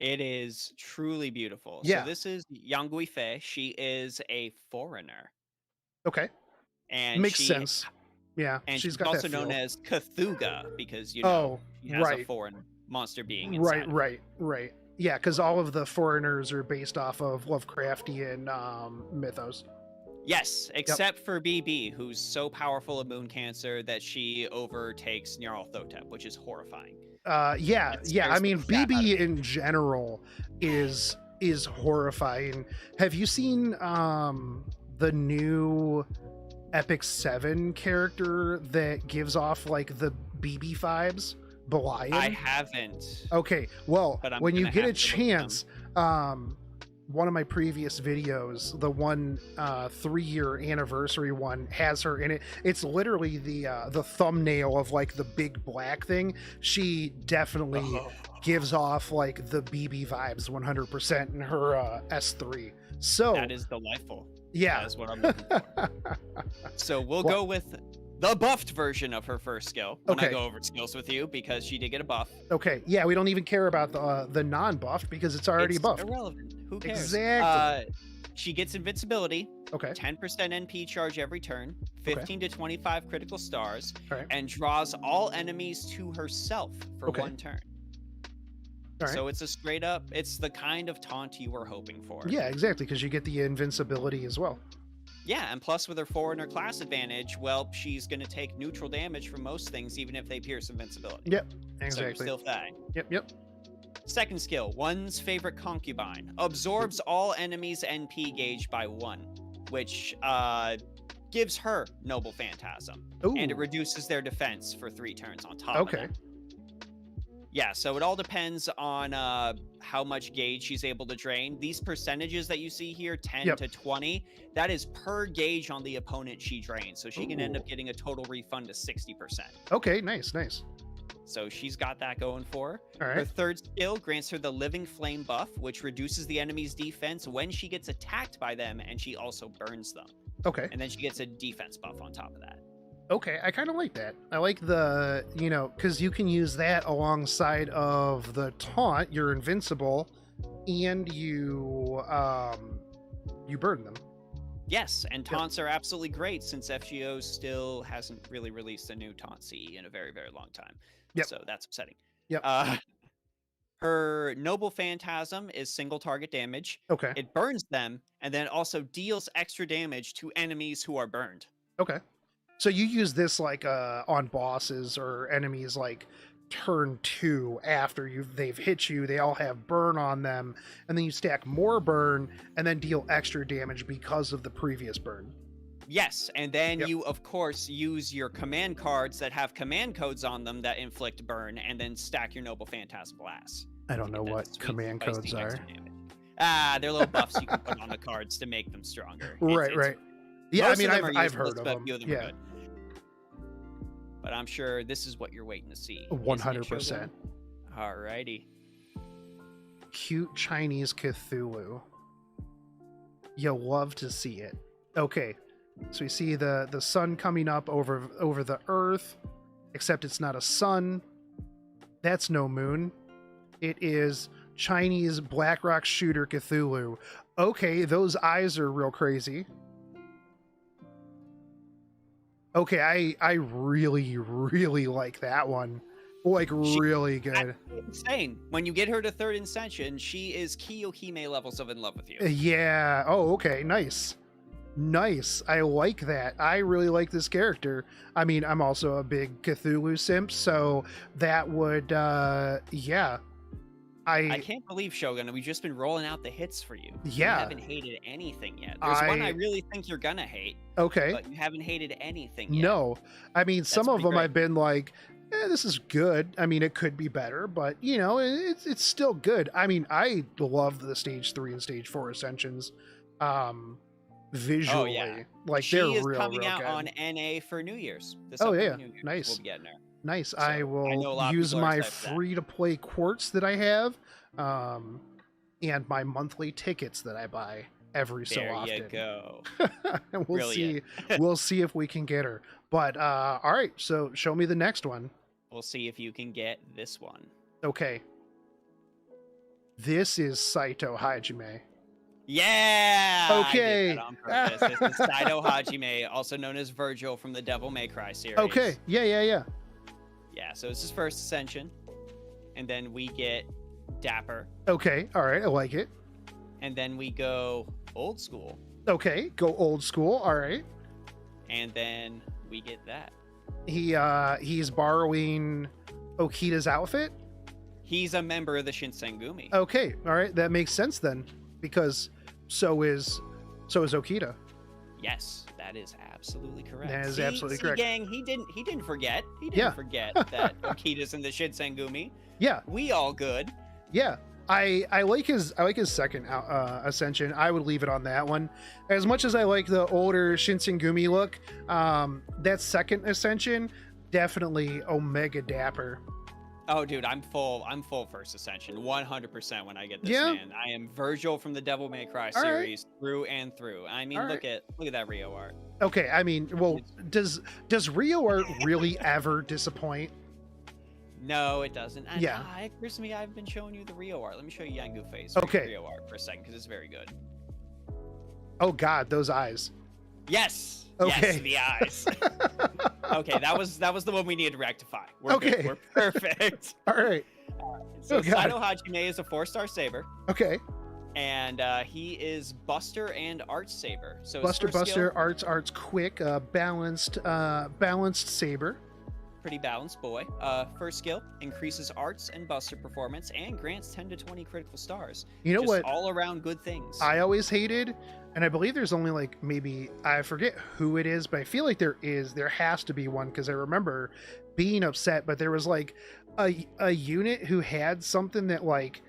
It is truly beautiful. Yeah. So this is Yang Guifei. She is a foreigner. Okay. And Makes she, sense. Yeah. And she's got also that known feel. as Cthulhu because, you know, Oh, she has a right. foreign monster being inside. Right. Yeah, because all of the foreigners are based off of Lovecraftian mythos. Yes, except for BB, who's so powerful of moon cancer that she overtakes Nyarlathotep, which is horrifying. Yeah. It I scares mean, the crap out of BB me. in general is horrifying. Have you seen the new Epic 7 character that gives off like the BB vibes? Belian? I haven't. Okay, well, But I'm when you gonna get a have to look them. chance, one of my previous videos, the one 3-year anniversary one, has her in it. It's literally the thumbnail of like the big black thing. She definitely gives off like the BB vibes 100% in her S3. So That is delightful. yeah. That is what I'm looking for. So we'll go with the buffed version of her first skill when I Okay. go over skills with you because she did get a buff. Okay, yeah, we don't even care about the non-buffed because it's already It's buffed. irrelevant. Who cares? Exactly. She gets invincibility, Okay, 10% NP charge every turn, 15 to 25 critical stars, all right, and draws all enemies to herself for Okay. 1 turn. all right. So it's a straight up, it's the kind of taunt you were hoping for. Yeah, exactly, because you get the invincibility as well. Yeah, and plus with her foreigner class advantage, well, she's going to take neutral damage from most things, even if they pierce invincibility. Yep, So you're exactly. still fine. Yep. Second skill, one's favorite concubine. Absorbs all enemies' NP gauge by 1, which gives her noble phantasm. Ooh, And it reduces their defense for 3 turns on top okay. of that. Yeah, so it all depends on how much gauge she's able to drain. These percentages that you see here, 10 Yep. to 20, that is per gauge on the opponent she drains. So she can end up getting a total refund to 60%. Okay, nice. So she's got that going for her. All Her right. third skill grants her the Living Flame buff, which reduces the enemy's defense when she gets attacked by them, and she also burns them. Okay. And then she gets a defense buff on top of that. Okay, I kind of like that. I like the, because you can use that alongside of the taunt. You're invincible, and you burn them. Yes, and taunts are absolutely great since FGO still hasn't really released a new taunt CE in a very, very long time. Yep. So that's upsetting. Yep. Her Noble Phantasm is single target damage. Okay. It burns them, and then also deals extra damage to enemies who are burned. Okay. So you use this like on bosses or enemies like turn 2 after they've hit you. They all have burn on them, and then you stack more burn and then deal extra damage because of the previous burn. Yes, and then Yep. you, of course, use your command cards that have command codes on them that inflict burn, and then stack your Noble Phantasm Blast. I don't know Get that what sweet, command spicy codes are. extra damage. They're little buffs you can put on the cards to make them stronger. Right. Yeah, Most I mean, of them are I've useless, heard of but a them. few of them are Yeah, good. But I'm sure this is what you're waiting to see. 100%. Alrighty. Cute Chinese Cthulhu. You'll love to see it. Okay, so we see the sun coming up over the earth, except it's not a sun. That's no moon. It is Chinese Black Rock Shooter Cthulhu. Okay, those eyes are real crazy. Okay, I really, really like that one. Like really good. Insane. When you get her to 3rd ascension, she is Kiyohime levels of in love with you. Yeah. Oh, okay. Nice. Nice. I like that. I really like this character. I mean, I'm also a big Cthulhu simp, so that would yeah. I can't believe, Shogun, we've just been rolling out the hits for you. Yeah. You haven't hated anything yet. There's one I really think you're gonna hate. Okay. But you haven't hated anything yet. No. I mean, some of them great. I've been like, this is good. I mean, it could be better, but you know, it's still good. I mean, I love the stage 3 and stage 4 ascensions. Visually, like she they're is real, coming real out good. on NA for New Year's. Oh yeah, New Year's, nice. we'll be getting her. Nice. So, I will use my free-to-play quartz that I have, and my monthly tickets that I buy every so often. There you go. And we'll see. We'll see if we can get her. But all right, so show me the next one. We'll see if you can get this one. Okay. This is Saito Hajime. Yeah. Okay. I did that on purpose. This is Saito Hajime, also known as Virgil from the Devil May Cry series. Okay. Yeah. Yeah. So it's his 1st ascension, and then we get Dapper. Okay. All right. I like it. And then we go old school. Okay. Go old school. All right. And then we get that. He's borrowing Okita's outfit. He's a member of the Shinsengumi. Okay. All right. That makes sense then, because so is Okita. Yes, that is absolutely correct. That is absolutely correct. Gang, he didn't forget. He didn't forget that Okita's in the Shinsengumi. Yeah. We all good. Yeah. I like his 2nd ascension. I would leave it on that one. As much as I like the older Shinsengumi look, that 2nd ascension, definitely Omega Dapper. Oh, dude, I'm full 1st ascension, 100% when I get this, Yeah. man. I am Virgil from the Devil May Cry All series through and through. I mean, All look at that Rio art. Okay, I mean, well, does Rio art really ever disappoint? No, it doesn't. And, Yeah. It occurs to me I've been showing you the Rio art. Let me show you Yang Guifei's Rio art for a second, because it's very good. Oh God, those eyes. Yes. Okay. Yes, the eyes. Okay, that was the one we needed to rectify. We're Okay. good. We're perfect. All right. So Saito Hajime is a 4-star saber. Okay. And he is Buster and Arch Saber. So Buster, Arts, quick, balanced saber. Pretty balanced boy. First skill increases Arts and Buster performance and grants 10 to 20 critical stars. You know what? All around good things. I always hated, and I believe there's only like maybe I forget who it is, but I feel like there has to be one because I remember being upset. But there was like a unit who had something that like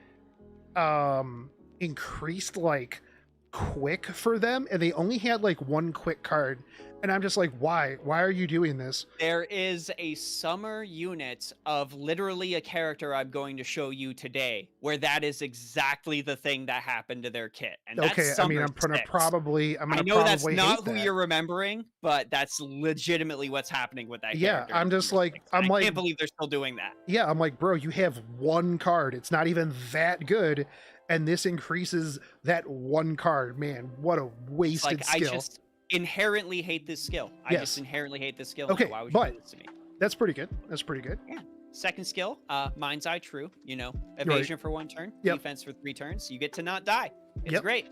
increased like quick for them, and they only had like one quick card. And I'm just like, why are you doing this? There is a summer unit of literally a character I'm going to show you today where that is exactly the thing that happened to their kit. And that's okay, I mean, I'm gonna probably I know that's not who you're remembering, but that's legitimately what's happening with that character. Yeah, I'm just like, I can't believe they're still doing that. Yeah, I'm like, bro, you have one card. It's not even that good. And this increases that one card. Man, what a wasted skill. I just inherently hate this skill. I just inherently hate this skill. Okay, why would you do this to me? That's pretty good. That's pretty good. Yeah. 2nd skill, Mind's Eye True. You know, evasion for 1 turn, defense for 3 turns. You get to not die. It's great.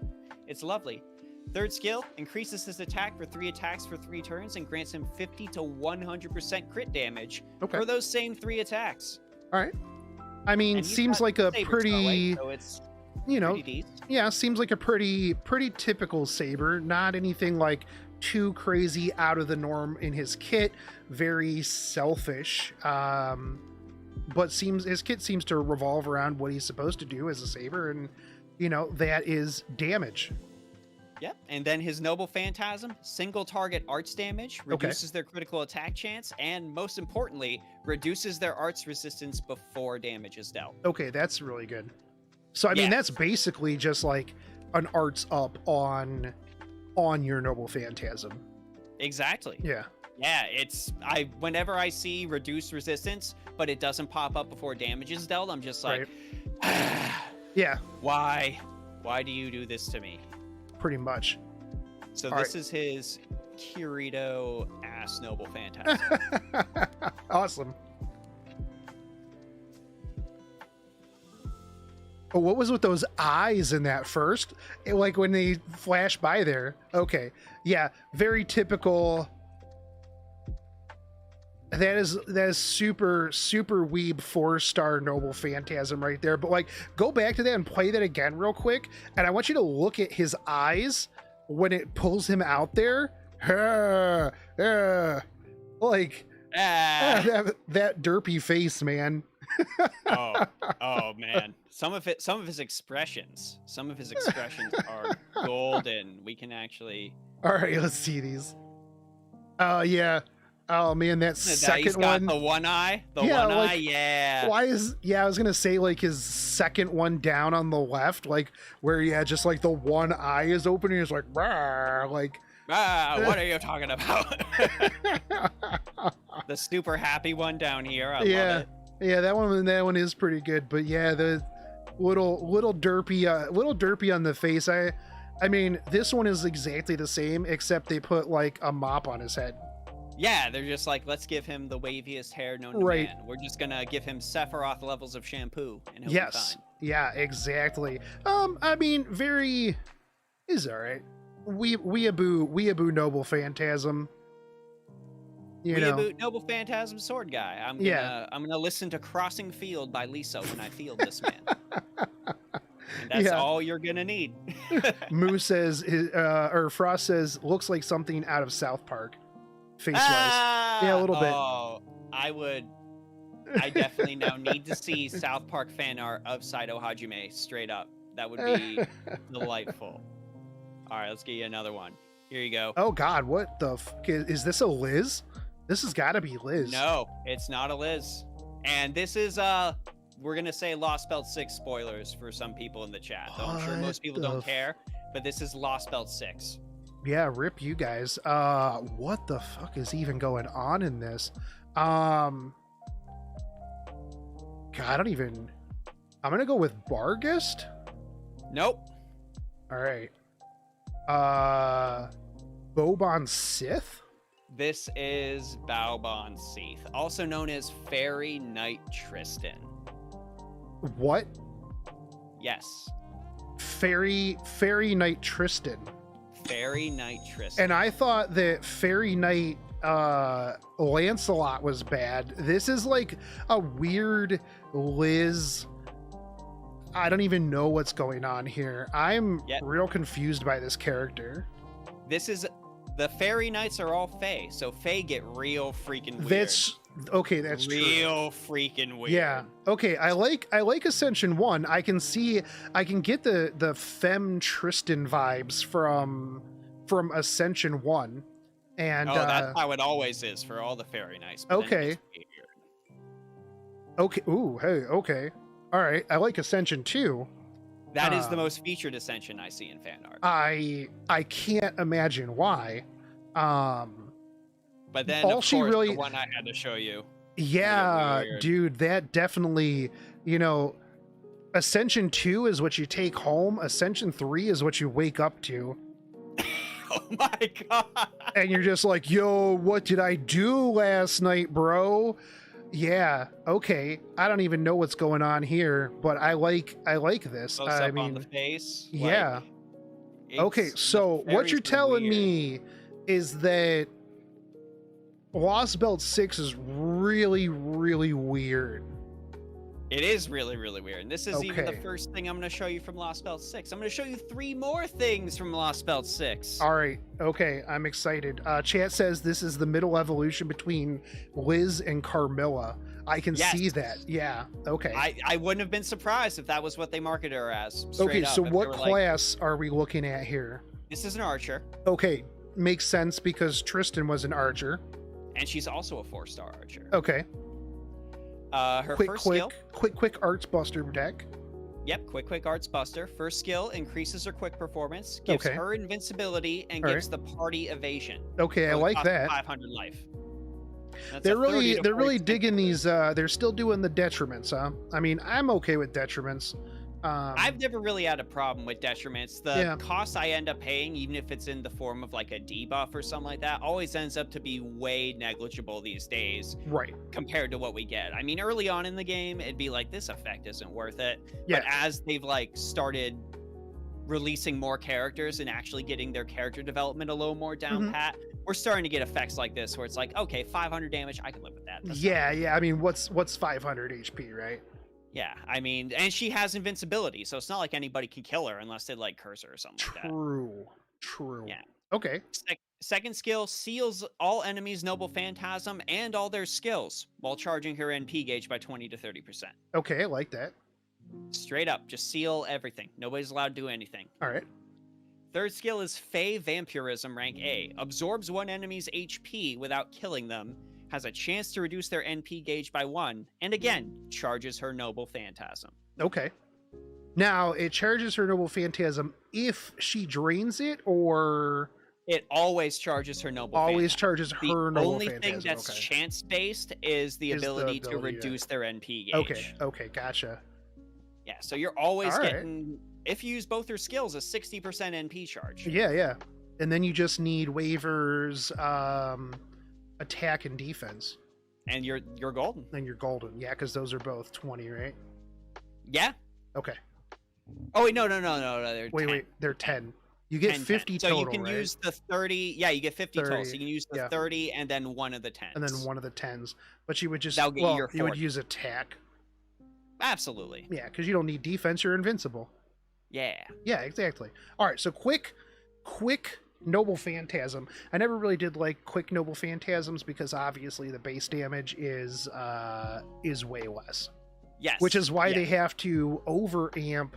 It's lovely. 3rd skill increases his attack for 3 attacks for 3 turns and grants him 50 to 100% crit damage for those same 3 attacks. All right. I mean, seems like a pretty, so it's you know, pretty seems like a pretty typical saber. Not anything like too crazy out of the norm in his kit. Very selfish. But his kit seems to revolve around what he's supposed to do as a saber, and you know, that is damage. Yep. And then his Noble Phantasm, single target arts damage, reduces their critical attack chance, and most importantly, reduces their arts resistance before damage is dealt. Okay, that's really good. So I mean, that's basically just like an arts up on your Noble Phantasm. Exactly. Yeah. Yeah, whenever I see reduced resistance, but it doesn't pop up before damage is dealt, I'm just like, yeah. Why do you do this to me? Pretty much. So this is his Kirito ass Noble Phantasm. Awesome. Oh, what was with those eyes in that first? Like when they flash by there. Okay. Yeah, very typical. That is super weeb 4-star noble phantasm right there. But like, go back to that and play that again real quick. And I want you to look at his eyes when it pulls him out there. Like that derpy face, man. oh man. Some of his expressions are golden. We can actually. All right, let's see these. Oh yeah. Oh man, that second he's got one. The one eye. Yeah. Why is I was gonna say like his second one down on the left, like where just like the one eye is open and he's like, like. What are you talking about? The super happy one down here. I love it. Yeah, that one is pretty good. But yeah, the little derpy on the face. I mean, this one is exactly the same, except they put like a mop on his head. Yeah, they're just like, let's give him the waviest hair known to man. We're just gonna give him Sephiroth levels of shampoo, and he'll be fine. Yeah, exactly. I mean, is all right. Weeaboo noble phantasm. Weeaboo noble phantasm sword guy. I'm gonna listen to Crossing Field by Lisa when I field this man. And that's all you're gonna need. Moo says, or Frost says, looks like something out of South Park, face wise. Yeah, a little bit. Oh, I definitely now need to see South Park fan art of Saito Hajime straight up. That would be delightful. All right, let's get you another one. Here you go. Oh God, what the is this a Liz? This has got to be Liz. No, it's not a Liz. And this is we're gonna say Lost Belt 6 spoilers for some people in the chat. Though I'm sure most people don't care, but this is Lost Belt 6. Yeah, rip you guys. What the fuck is even going on in this? God, I'm gonna go with Barghest. Nope. All right. Baobhan Sith? This is Baobhan Sith, also known as Fairy Knight Tristan. What? Yes. Fairy Knight Tristan. Fairy Knight Tristan. And I thought that Fairy Knight Lancelot was bad. This is like a weird Liz. I don't even know what's going on here. I'm real confused by this character. This is the Fairy Knights are all Fae, so Fae get real freaking weird. That's true. Real freaking weird. Yeah. Okay, I like Ascension 1. I can get the Femme Tristan vibes from Ascension 1. And that's how it always is for all the Fairy Knights. Okay. Okay. Ooh, hey, okay. All right, I like Ascension 2. That is the most featured Ascension I see in fan art. I can't imagine why. But then, of course, the one I had to show you. Yeah, dude, that definitely, Ascension 2 is what you take home. Ascension 3 is what you wake up to. Oh my God. And you're just like, yo, what did I do last night, bro? Yeah, okay. I don't even know what's going on here, but I like this. I mean, on the face. Yeah. Okay, so what you're telling me is that Lost Belt 6 is really, really weird. It is really, really weird. And this is even the first thing I'm going to show you from Lost Belt 6. I'm going to show you 3 more things from Lost Belt 6. All right. Okay. I'm excited. Chat says this is the middle evolution between Liz and Carmilla. I can see that. Yeah. Okay. I wouldn't have been surprised if that was what they marketed her as. Okay. So what class are we looking at here? This is an archer. Okay. Makes sense because Tristan was an archer. And she's also a 4-star archer. Okay. Her first skill. Quick Arts Buster deck. Yep, quick Arts Buster. First skill increases her quick performance, gives her invincibility, and gives the party evasion. Okay, I like that. 500 life. They're really digging these. They're still doing the detriments, huh? I mean, I'm okay with detriments. I've never really had a problem with detriments. The Yeah. cost I end up paying, even if it's in the form of like a debuff or something like that, always ends up to be way negligible these days Right. compared to what we get. I mean, early on in the game, it'd be like, this effect isn't worth it. Yeah. But as they've like started releasing more characters and actually getting their character development a little more down pat, we're starting to get effects like this where it's like, okay, 500 damage, I can live with that. That's Yeah, yeah. I mean, what's 500 HP, right? Yeah, I mean, and she has invincibility, so it's not like anybody can kill her unless they like curse her or something like that. True. Yeah. Okay. Second skill seals all enemies' noble phantasm and all their skills while charging her NP gauge by 20 to 30%. Okay, I like that. Straight up, just seal everything. Nobody's allowed to do anything. All right. Third skill is Fey Vampirism, rank A. Absorbs one enemy's HP without killing them, has a chance to reduce their NP gauge by 1, and again, charges her noble phantasm. Okay. Now, it charges her noble phantasm if she drains it, or... It always charges her noble Always phantasm. charges her noble phantasm. The only thing that's chance-based is the ability to reduce their NP gauge. Okay, gotcha. Yeah, so you're always getting... If you use both her skills, a 60% NP charge. Yeah. And then you just need waivers, attack and defense. And you're golden. And you're golden. Yeah, because those are both 20, right? Yeah. Okay. Oh, wait, no. Wait. They're 10. You get 50 total, so you can use the 30. Yeah, you get 50 total. So you can use the 30 and then one of the 10s. And then one of the 10s. But you would just... That'll get you would use attack. Absolutely. Yeah, because you don't need defense. You're invincible. Yeah. Yeah, exactly. All right, so quick noble phantasm. I never really did like quick noble phantasms because obviously the base damage is way less. Yes. Which is why they have to overamp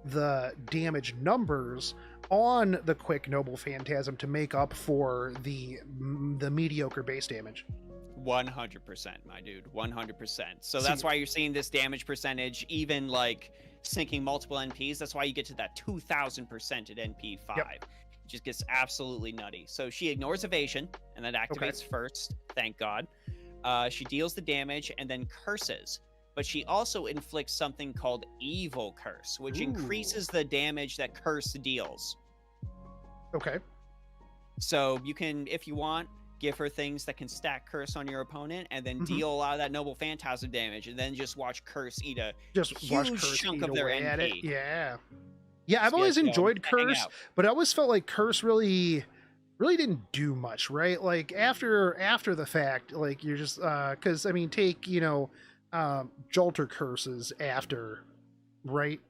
the damage numbers on the quick noble phantasm to make up for the mediocre base damage. 100%, my dude. 100%. So that's why you're seeing this damage percentage, even like sinking multiple NPs. That's why you get to that 2000% at NP 5. It just gets absolutely nutty. So she ignores evasion, and that activates first. Thank God. She deals the damage and then curses. But she also inflicts something called Evil Curse, which increases the damage that curse deals. Okay. So you can, if you want, give her things that can stack curse on your opponent and then deal a lot of that noble phantasm damage, and then just watch curse eat a huge chunk of their NP. Yeah, I've always enjoyed curse, but I always felt like curse really didn't do much, right? Like after the fact, like you're just because I mean take Jolter curses after, right?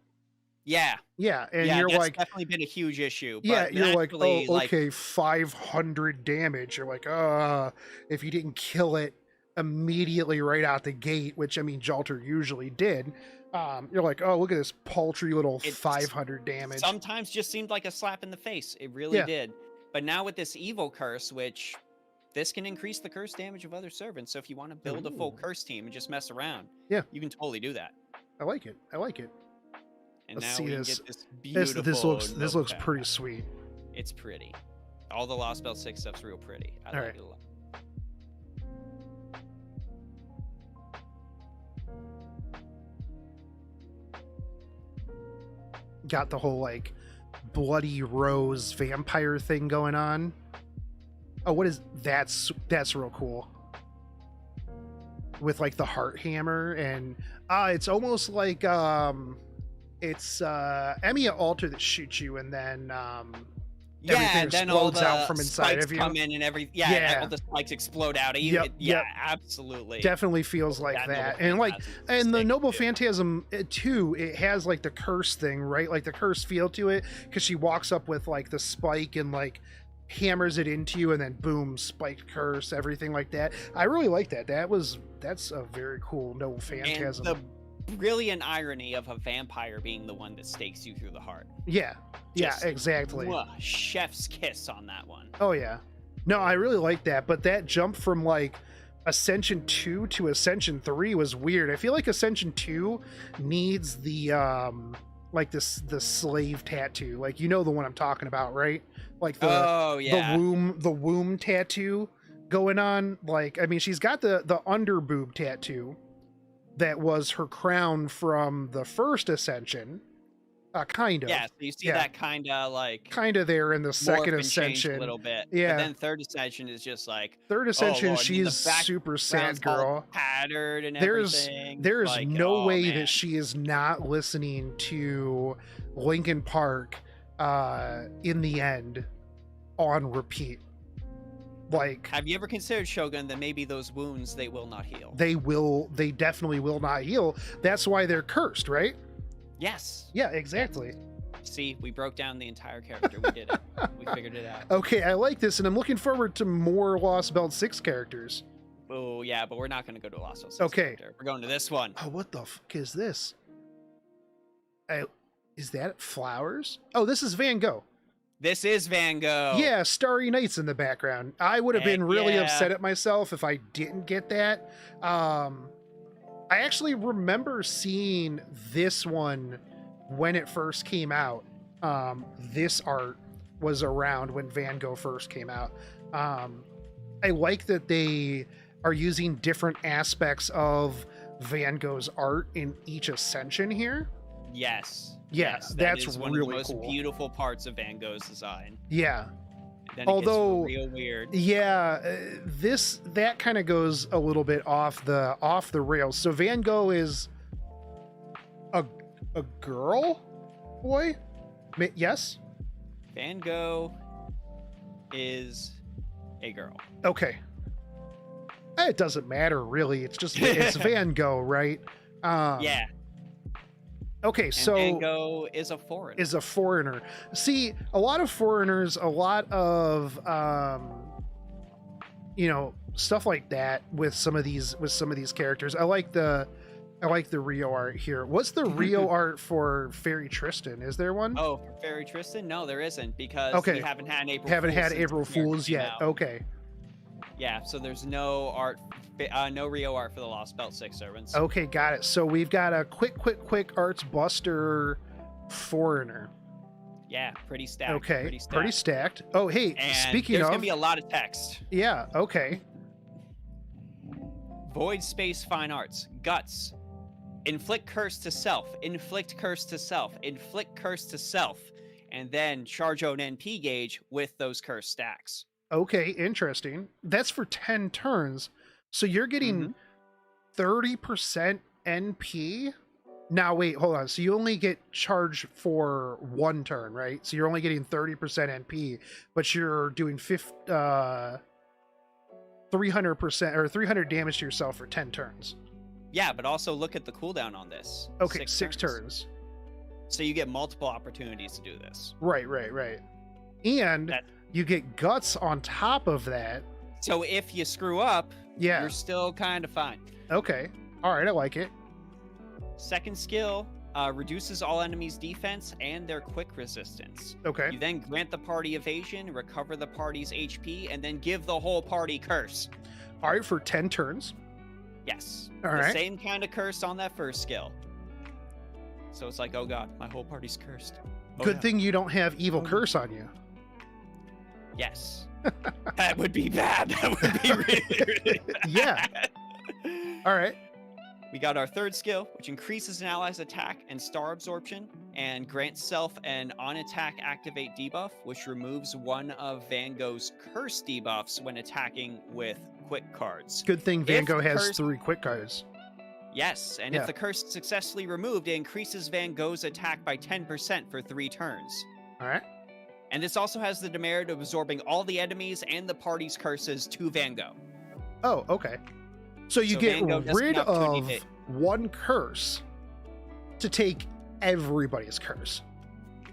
Yeah, and you're that's like definitely been a huge issue. But you're like, oh, okay, 500 damage. You're like, if you didn't kill it immediately right out the gate, which I mean, Jolter usually did. You're like, oh, look at this paltry little 500 damage. Sometimes just seemed like a slap in the face. It really did. But now with this evil curse, which this can increase the curse damage of other servants. So if you want to build a full curse team and just mess around, you can totally do that. I like it. And Let's now see we this. Can get this beautiful. This looks pretty sweet. It's pretty. All the Lost Belt 6 stuff's real pretty. I like it a lot. Got the whole like bloody rose vampire thing going on. Oh, what is that's real cool. With like the heart hammer and it's almost like it's Emiya Altar that shoots you and then everything and then all the out from inside of you. Come in and all the spikes explode out of you. Absolutely. Definitely feels like that. And like and the noble phantasm too, it has like the curse thing, right? Like the curse feel to it because she walks up with like the spike and like hammers it into you and then boom, spiked curse, everything like that. I really like that. That's a very cool noble phantasm. And the brilliant irony of a vampire being the one that stakes you through the heart. Just, exactly. Chef's kiss on that one. Oh yeah. No, I really like that, but that jump from like Ascension 2 to Ascension 3 was weird. I feel like Ascension 2 needs the like the slave tattoo. Like the one I'm talking about, right? Like the womb tattoo going on. Like I mean, she's got the under boob tattoo that was her crown from the first Ascension, Kind of. Yeah, so you see Yeah. that kind of like Kind of there in the morph second and change a ascension. little bit. Yeah. But then third ascension is just like, Third oh ascension, Lord, I mean, the she's super background's sad all girl. tattered and There's everything. there's Like, no oh, way man. that she is not listening to Linkin Park in the end on repeat. Like, Have you ever considered, Shogun, that maybe those wounds, they will not heal? they definitely will not heal. That's why they're cursed, right? Yes. Yeah, exactly. See, we broke down the entire character. We did it. We figured it out. Okay, I like this, and I'm looking forward to more Lost Belt 6 characters. Oh, yeah, but we're not going to go to Lost Belt 6 Okay. character. We're going to this one. Oh, what the fuck is this? Is that flowers? Oh, this is Van Gogh. This is Van Gogh. Yeah, Starry Nights in the background. I would have been Heck really yeah. upset at myself if I didn't get that. I actually remember seeing this one when it first came out. This art was around when Van Gogh first came out. I like that they are using different aspects of Van Gogh's art in each ascension here. Yes. Yeah, yes, that that's is one really of the most cool. beautiful parts of Van Gogh's design. Yeah. Then Although- it gets real weird. Yeah, that kind of goes a little bit off the rails. So Van Gogh is a girl, boy. Yes. Van Gogh is a girl. Okay. It doesn't matter really. It's just it's Van Gogh, right? Yeah. Okay, And so Van Gogh is a foreigner. is a foreigner. See, a lot of foreigners, a lot of stuff like that with some of these characters. I like the Rio art here. What's the Rio art for Fairy Tristan? Is there one? Oh, for Fairy Tristan? No, there isn't, because Okay. we haven't had an April Haven't Fool's had since April the character Fools came yet. out. Okay. Yeah, so there's no art, no Rio art for the Lost Belt 6 servants. Okay, got it. So we've got a quick arts buster foreigner. Yeah, pretty stacked. Okay, pretty stacked. Oh, hey, And speaking there's of, gonna be a lot of text. yeah, okay. Void Space Fine Arts, Guts. Inflict curse to self, inflict curse to self, inflict curse to self, and then charge out an NP gauge with those curse stacks. Okay, interesting. That's for 10 turns. So you're getting 30% NP? Now, wait, hold on. So you only get charged for one turn, right? So you're only getting 30% NP, but you're doing 300% or 300 damage to yourself for 10 turns. Yeah, but also look at the cooldown on this. Okay, 6 turns. So you get multiple opportunities to do this. Right. And That- you get guts on top of that. So if you screw up, Yeah. you're still kind of fine. Okay. All right, I like it. Second skill reduces all enemies' defense and their quick resistance. Okay. You then grant the party evasion, recover the party's HP, and then give the whole party curse. All right, for 10 turns. Yes. All the right. same kind of curse on that first skill. So it's like, oh god, my whole party's cursed. Oh, Good no. thing you don't have evil Oh, no. curse on you. Yes. That would be bad. That would be really, really bad. Yeah. All right. We got our third skill, which increases an ally's attack and star absorption, and grants self an on-attack activate debuff, which removes one of Van Gogh's curse debuffs when attacking with quick cards. Good thing Van If Gogh has curse- 3 quick cards. Yes, and Yeah. if the curse is successfully removed, it increases Van Gogh's attack by 10% for 3 turns. All right. And this also has the demerit of absorbing all the enemies and the party's curses to Van Gogh. Oh, okay. So you So get Van Gogh doesn't rid have to of hit. one curse to take everybody's curse.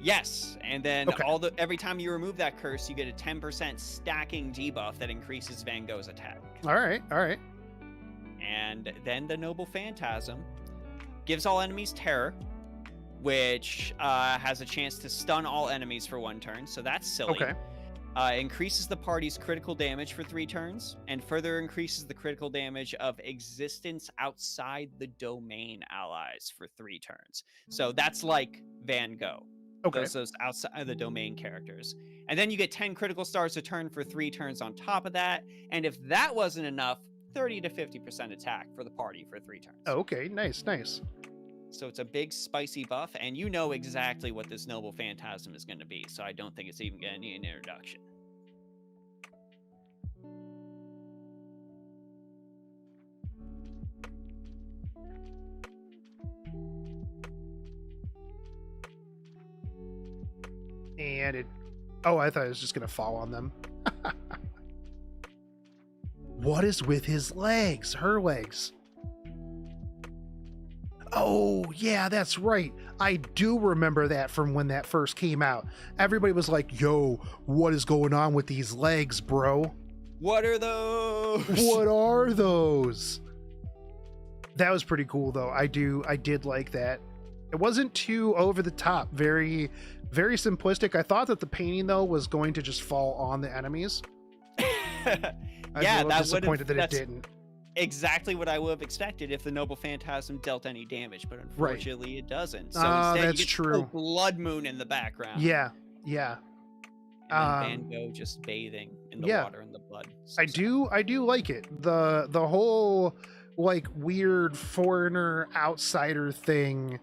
Yes, and then Okay. every time you remove that curse, you get a 10% stacking debuff that increases Van Gogh's attack. All right. And then the Noble Phantasm gives all enemies terror, which has a chance to stun all enemies for 1 turn, so that's silly. Okay. Increases the party's critical damage for 3 turns, and further increases the critical damage of existence outside the domain allies for 3 turns. So that's like Van Gogh. Okay. Those outside of the domain characters. And then you get 10 critical stars a turn for 3 turns on top of that. And if that wasn't enough, 30 to 50% attack for the party for 3 turns. Okay. Nice. So it's a big spicy buff, and you know exactly what this noble phantasm is going to be. So I don't think it's even going to need an introduction. And it... Oh, I thought it was just going to fall on them. What is with his legs? Her legs. Oh, yeah, that's right. I do remember that from when that first came out. Everybody was like, yo, what is going on with these legs, bro? What are those? What are those? That was pretty cool, though. I did like that. It wasn't too over the top. Very, very simplistic. I thought that the painting, though, was going to just fall on the enemies. Yeah, that disappointed that it didn't. Exactly what I would have expected if the noble phantasm dealt any damage, but unfortunately it doesn't. So instead that's you get true. Blood moon in the background. Yeah. And then Van Gogh just bathing in the water and the blood. So I do like it. The whole like weird foreigner outsider thing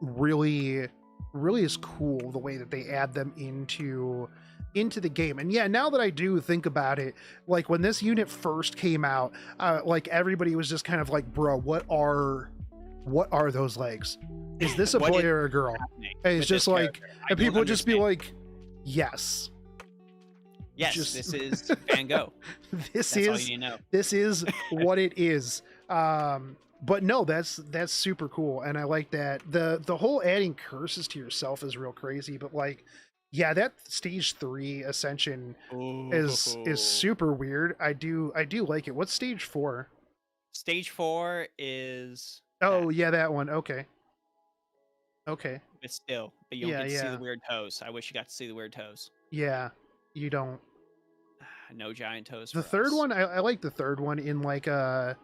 really is cool, the way that they add them into the game. And yeah, now that I do think about it, like when this unit first came out, like everybody was just kind of like, bro, what are those legs? Is this a boy or a girl? And it's just like, and people would just be like, yes, this is Van Gogh. That's all you know. This is what it is. But no, that's super cool, and I like that. The whole adding curses to yourself is real crazy, but like, yeah, that stage 3 ascension is super weird. I do like it. What's stage 4? Stage 4 is that one. Okay. But you don't get to see the weird toes. I wish you got to see the weird toes. Yeah, you don't. No giant toes. The third one, I like the third one in like a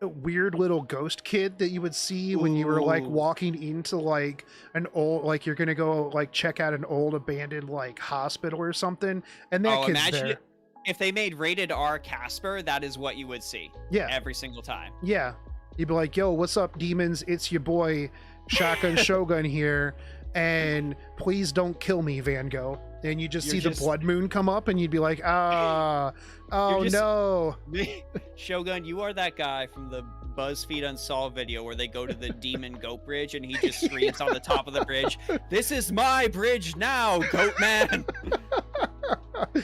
weird little ghost kid that you would see when you were like walking into like an old, like you're gonna go like check out an old abandoned like hospital or something, and that kid's there. If they made rated R Casper, that is what you would see. Yeah, every single time. Yeah, you'd be like, yo, what's up, demons? It's your boy Shotgun Shogun here, and please don't kill me, Van Gogh. And you just see the blood moon come up, and you'd be like, no. Shogun, you are that guy from the BuzzFeed Unsolved video where they go to the demon goat bridge, and he just screams on the top of the bridge, "This is my bridge now, goat man."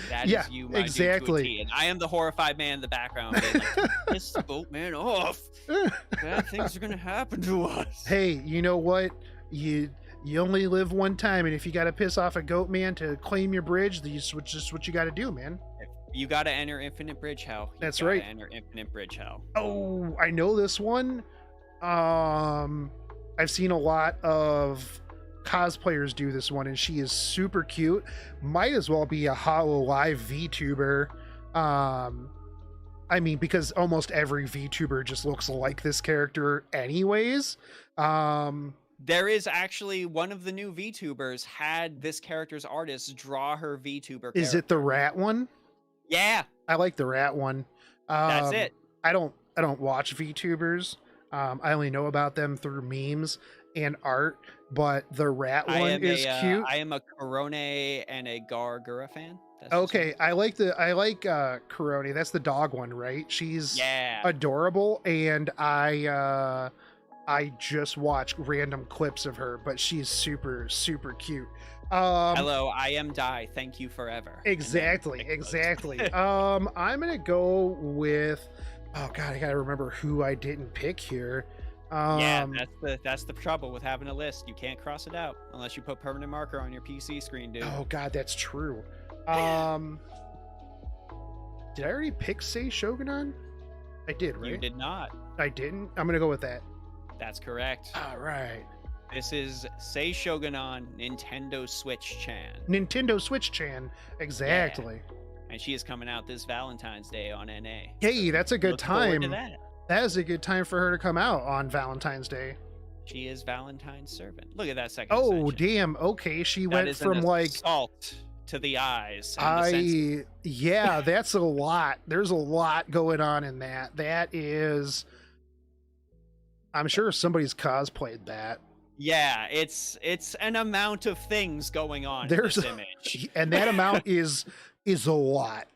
That is you, my exactly. Dude, to a T. And I am the horrified man in the background being like, piss the goat man off. Bad things are gonna happen to us. Hey, you know what? You only live one time, and if you got to piss off a goat man to claim your bridge, that's just what you got to do, man. You got to enter infinite bridge hell. That's right. Enter infinite bridge hell. Oh, I know this one. I've seen a lot of cosplayers do this one, and she is super cute. Might as well be a HoloLive VTuber. I mean, because almost every VTuber just looks like this character anyways. There is actually one of the new VTubers had this character's artist draw her VTuber character. Is it the rat one? Yeah. I like the rat one. That's it. I don't watch VTubers. I only know about them through memes and art, but the rat one is cute. I am a Corone and a Gargura fan. Okay, I like Corone. That's the dog one, right? She's adorable, and I just watch random clips of her, but she's super, super cute. Hello, I am Die. Thank you forever. Exactly. I'm gonna go with. Oh God, I gotta remember who I didn't pick here. That's the trouble with having a list. You can't cross it out unless you put permanent marker on your PC screen, dude. Oh God, that's true. Did I already pick Sei Shogunan? I did, right? You did not. I didn't. I'm gonna go with that. That's correct. All right. This is Sei Shogunan Nintendo Switch Chan. Nintendo Switch Chan, exactly. Yeah. And she is coming out this Valentine's Day on NA. Hey, that's a good time. That is a good time for her to come out on Valentine's Day. She is Valentine's servant. Look at that second. Oh, damn. Okay, she went from like salt to the eyes. Yeah, that's a lot. There's a lot going on in that. That is I'm sure somebody's cosplayed that. Yeah, it's an amount of things going on in this image. And that amount is a lot.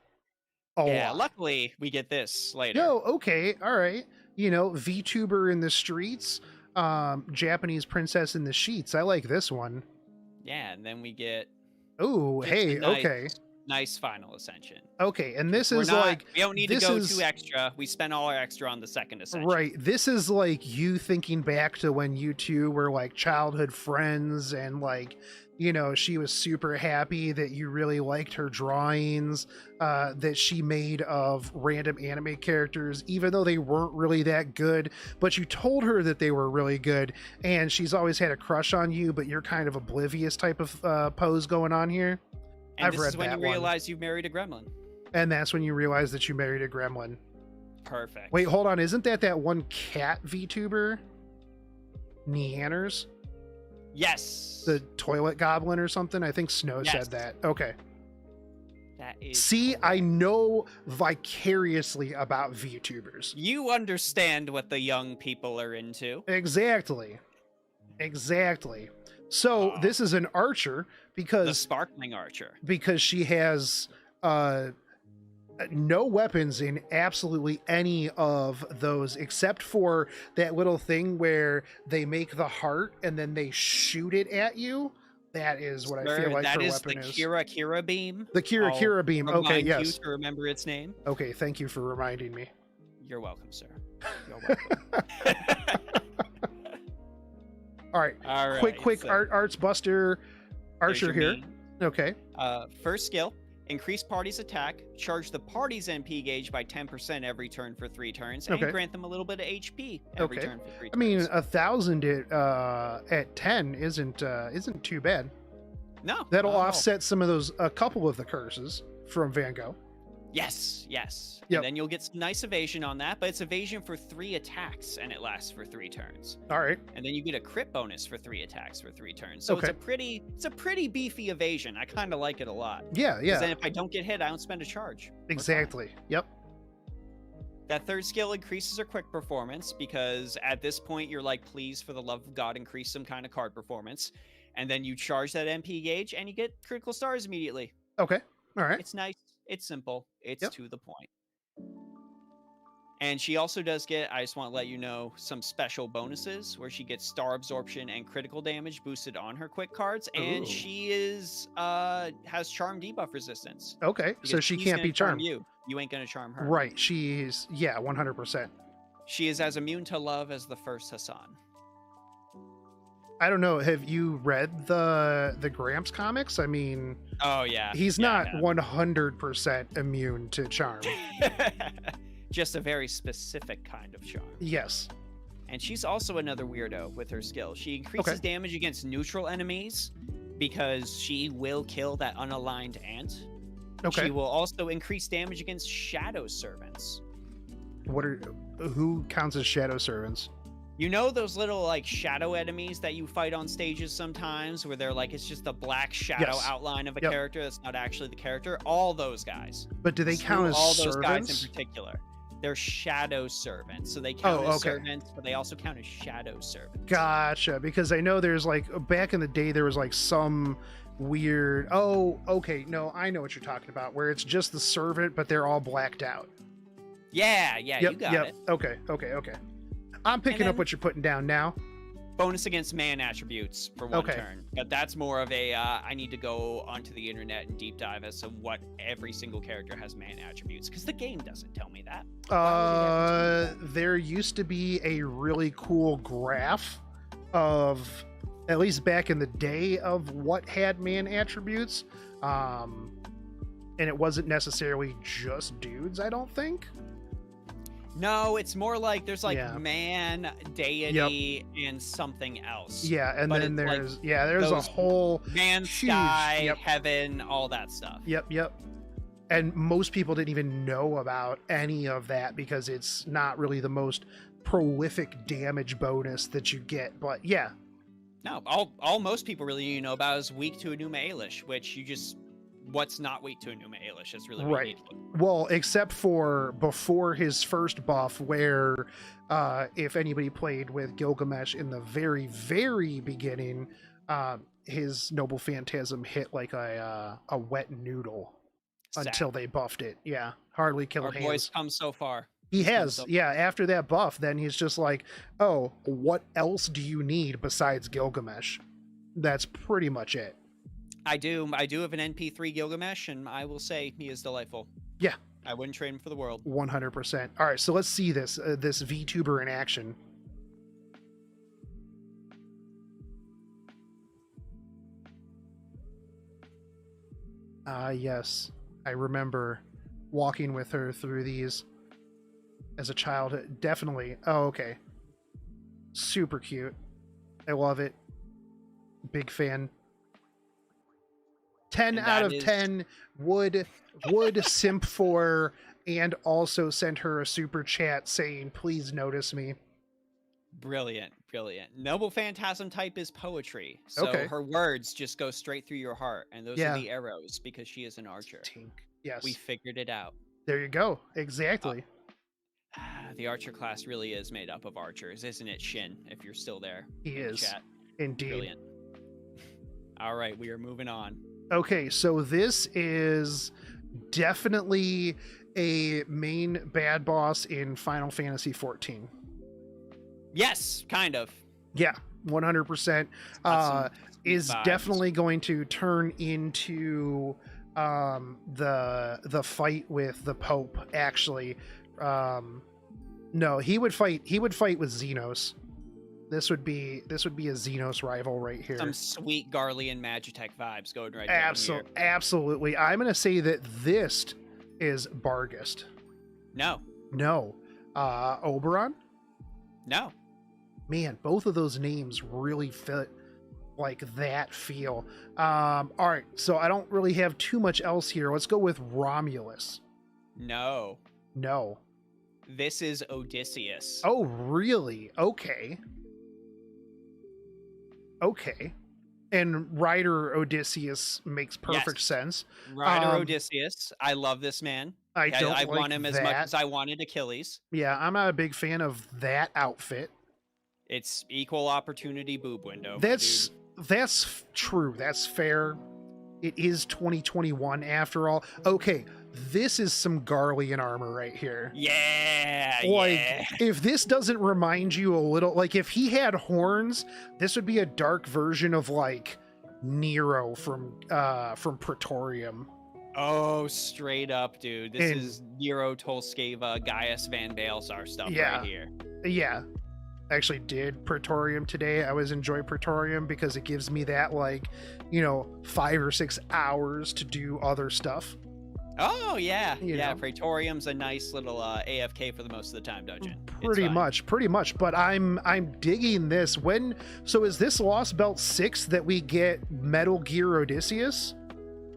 Yeah, luckily we get this later. No, okay, all right. You know, VTuber in the streets, Japanese princess in the sheets. I like this one. Yeah, and then we get. Oh, hey, okay. Nice final ascension. Okay, and this is like we don't need to go too extra. We spent all our extra on the second ascension. Right. This is like you thinking back to when you two were like childhood friends, and like, you know, she was super happy that you really liked her drawings that she made of random anime characters, even though they weren't really that good, but you told her that they were really good, and she's always had a crush on you, but you're kind of oblivious type of pose going on here. And this is when you realize you've married a gremlin. And that's when you realize that you married a gremlin. Perfect. Wait, hold on. Isn't that one cat VTuber? Neanners? Yes. The toilet goblin or something? I think Snow said that. Okay. That is. See, I know vicariously about VTubers. You understand what the young people are into. Exactly. So this is an archer because the sparkling archer, because she has no weapons in absolutely any of those except for that little thing where they make the heart and then they shoot it at you. That is what I feel like her weapon is. That is the Kira beam. The Kira beam. Okay, yes. You to remember its name. Okay, thank you for reminding me. You're welcome, sir. You're welcome. All right. Quick so arts buster archer here. Okay. First skill, increase party's attack, charge the party's MP gauge by 10% every turn for 3 turns, and grant them a little bit of HP every turn for 3 turns. I mean, 1,000 at 10 isn't too bad. No. That'll offset some of those, a couple of the curses from Van Gogh. Yes. Yep. And then you'll get some nice evasion on that, but it's evasion for 3 attacks, and it lasts for 3 turns. All right. And then you get a crit bonus for 3 attacks for 3 turns. So it's a pretty beefy evasion. I kind of like it a lot. Yeah. Then if I don't get hit, I don't spend a charge. Exactly. Yep. That third skill increases her quick performance, because at this point you're like, please, for the love of God, increase some kind of card performance. And then you charge that MP gauge, and you get critical stars immediately. Okay. All right. It's nice. It's simple. It's to the point. And she also does get, I just want to let you know, some special bonuses where she gets star absorption and critical damage boosted on her quick cards. And she has charm debuff resistance. Okay, so she can't be charmed. You ain't going to charm her. Right, she's, 100%. She is as immune to love as the first Hassan. I don't know. Have you read the Gramps comics? I mean, he's not 100% immune to charm. Just a very specific kind of charm. Yes. And she's also another weirdo with her skill. She increases damage against neutral enemies because she will kill that unaligned ant. Okay. She will also increase damage against shadow servants. Who counts as shadow servants? You know those little like shadow enemies that you fight on stages sometimes where they're like, it's just a black shadow outline of a character that's not actually the character? All those guys. But do they count as all servants? Those guys in particular. They're shadow servants. So they count as servants, but they also count as shadow servants. Gotcha. Because I know there's like, back in the day, there was like some weird, no, I know what you're talking about, where it's just the servant, but they're all blacked out. Yeah, you got it. Okay. I'm picking up what you're putting down now. Bonus against man attributes for 1 turn. But that's more of a, I need to go onto the internet and deep dive as to what every single character has man attributes, because the game doesn't tell me that. There used to be a really cool graph of, at least back in the day, of what had man attributes. And it wasn't necessarily just dudes, I don't think. No, it's more like there's like man, deity, and something else. Yeah, and then there's like there's a whole man, sky, heaven, all that stuff. Yep. And most people didn't even know about any of that because it's not really the most prolific damage bonus that you get. But no, all most people really need to know about is weak to Enuma Elish, which you just what's not weak to Enuma Elish. That's really what you need to look. Well, except for before his first buff, where if anybody played with Gilgamesh in the very, very beginning, his noble phantasm hit like a wet noodle until they buffed it. Yeah, hardly killed Our hands. boy's come so far. He has, yeah. After that buff, then he's just like, oh, what else do you need besides Gilgamesh? That's pretty much it. I do have an NP3 Gilgamesh, and I will say he is delightful. Yeah. I wouldn't trade him for the world. 100%. All right, so let's see this VTuber in action. Yes. I remember walking with her through these as a child. Definitely. Oh, okay. Super cute. I love it. Big fan. 10 out of 10 would simp for, and also send her a super chat saying, please notice me. Brilliant. Noble phantasm type is poetry. So Okay. her words just go straight through your heart. And those are the arrows because she is an archer. Tink. Yes. We figured it out. There you go. Exactly. The archer class really is made up of archers, isn't it, Shin? If you're still there. He is. Chat. Indeed. Brilliant. All right, we are moving on. Okay, so this is definitely a main bad boss in Final Fantasy XIV. Yes, kind of. Yeah, 100%. Is vibes. definitely going to turn into the fight with the Pope. Actually, no, he would fight with Xenos. This would be a Xenos rival right here. Some sweet Garlean Magitech vibes going right down here. Absolutely. I'm going to say that this is Barghest. No. Oberon? No. Man, both of those names really fit like that feel. All right, so I don't really have too much else here. Let's go with Romulus. No. This is Odysseus. Oh, really? Okay. And Rider Odysseus makes perfect sense. Rider Odysseus. I love this man. I want him as much as I wanted Achilles. Yeah, I'm not a big fan of that outfit. It's equal opportunity boob window. That's true. That's fair. It is 2021 after all. Okay, this is some Garlean armor right here. Yeah. If this doesn't remind you a little, like if he had horns, this would be a dark version of like Nero from Praetorium. Oh, straight up, dude. This is Nero Tolskeva, Gaius Van Balsar stuff right here. Yeah. I actually did Praetorium today. I always enjoy Praetorium because it gives me that 5 or 6 hours to do other stuff. Oh yeah. You know. Praetorium's a nice little AFK for the most of the time dungeon. Pretty much. But I'm digging this. So is this Lost Belt 6 that we get Metal Gear Odysseus?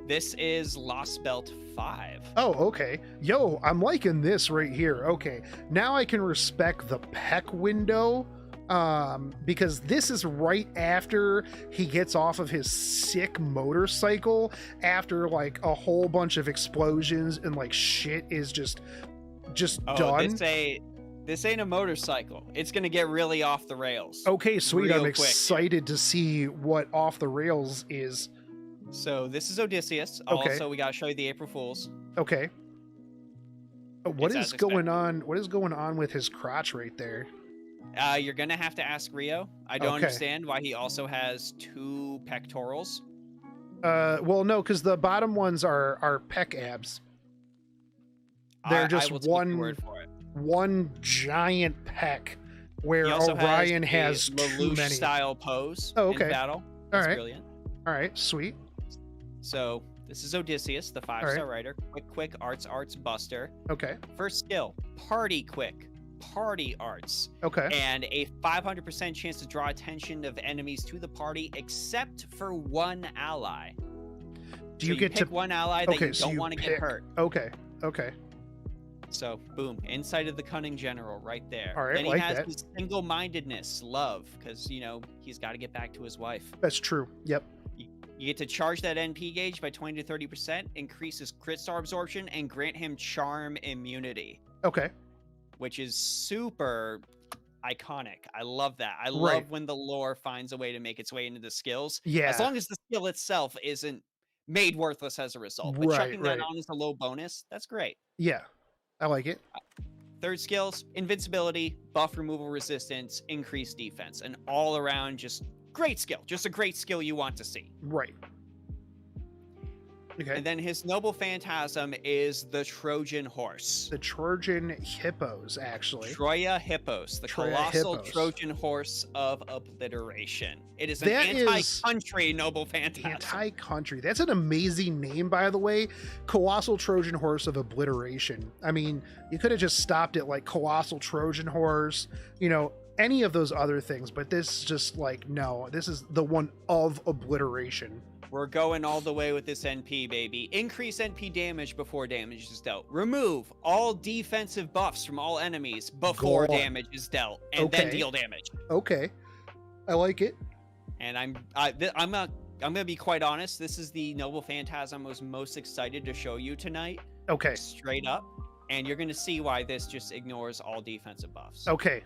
This is Lost Belt 5. Oh, okay. Yo, I'm liking this right here. Okay. Now I can respect the Peck window, because this is right after he gets off of his sick motorcycle after like a whole bunch of explosions and like shit is just done. This ain't a motorcycle. It's gonna get really off the rails. Okay, sweet. I'm excited quick. to see what off the rails is. So this is Odysseus. Okay. Also, we gotta show you the April Fools. Okay. What is going on? What is going on with his crotch right there? You're gonna have to ask Rio. I don't understand why he also has 2 pectorals. Well, no, because the bottom ones are pec abs. They're just one giant pec, where Orion has too many. Style pose in battle. That's brilliant. All right, sweet. So this is Odysseus, the 5-star rider. Quick arts buster. Okay. First skill, party arts. Okay. And a 500% chance to draw attention of enemies to the party, except for one ally. Do you get pick one ally that you don't want to get hurt? Okay. So, boom, insight of the cunning general right there. All right, then he has his single-mindedness, love, because, he's got to get back to his wife. That's true. Yep. You get to charge that NP gauge by 20 to 30%, increase his crit star absorption, and grant him charm immunity. Okay. Which is super iconic. I love that. I love when the lore finds a way to make its way into the skills. Yeah. As long as the skill itself isn't made worthless as a result. But chucking that on as a low bonus, that's great. Yeah. I like it. Third skills, invincibility, buff removal resistance, increased defense. An all around just great skill. Just a great skill you want to see. Right. Okay. And then his noble phantasm is the Trojan horse. The Trojan hippos, actually. Troya hippos, the colossal Trojan horse of obliteration. It is an anti-country noble phantasm. Anti-country. That's an amazing name, by the way. Colossal Trojan horse of obliteration. I mean, you could have just stopped it like colossal Trojan horse, you know, any of those other things, but this is just like, no, this is the one of obliteration. We're going all the way with this NP, baby. Increase NP damage before damage is dealt. Remove all defensive buffs from all enemies before damage is dealt, and then deal damage. Okay, I like it. And I'm gonna be quite honest. This is the noble phantasm I was most excited to show you tonight. Okay, straight up, and you're gonna see why this just ignores all defensive buffs. Okay.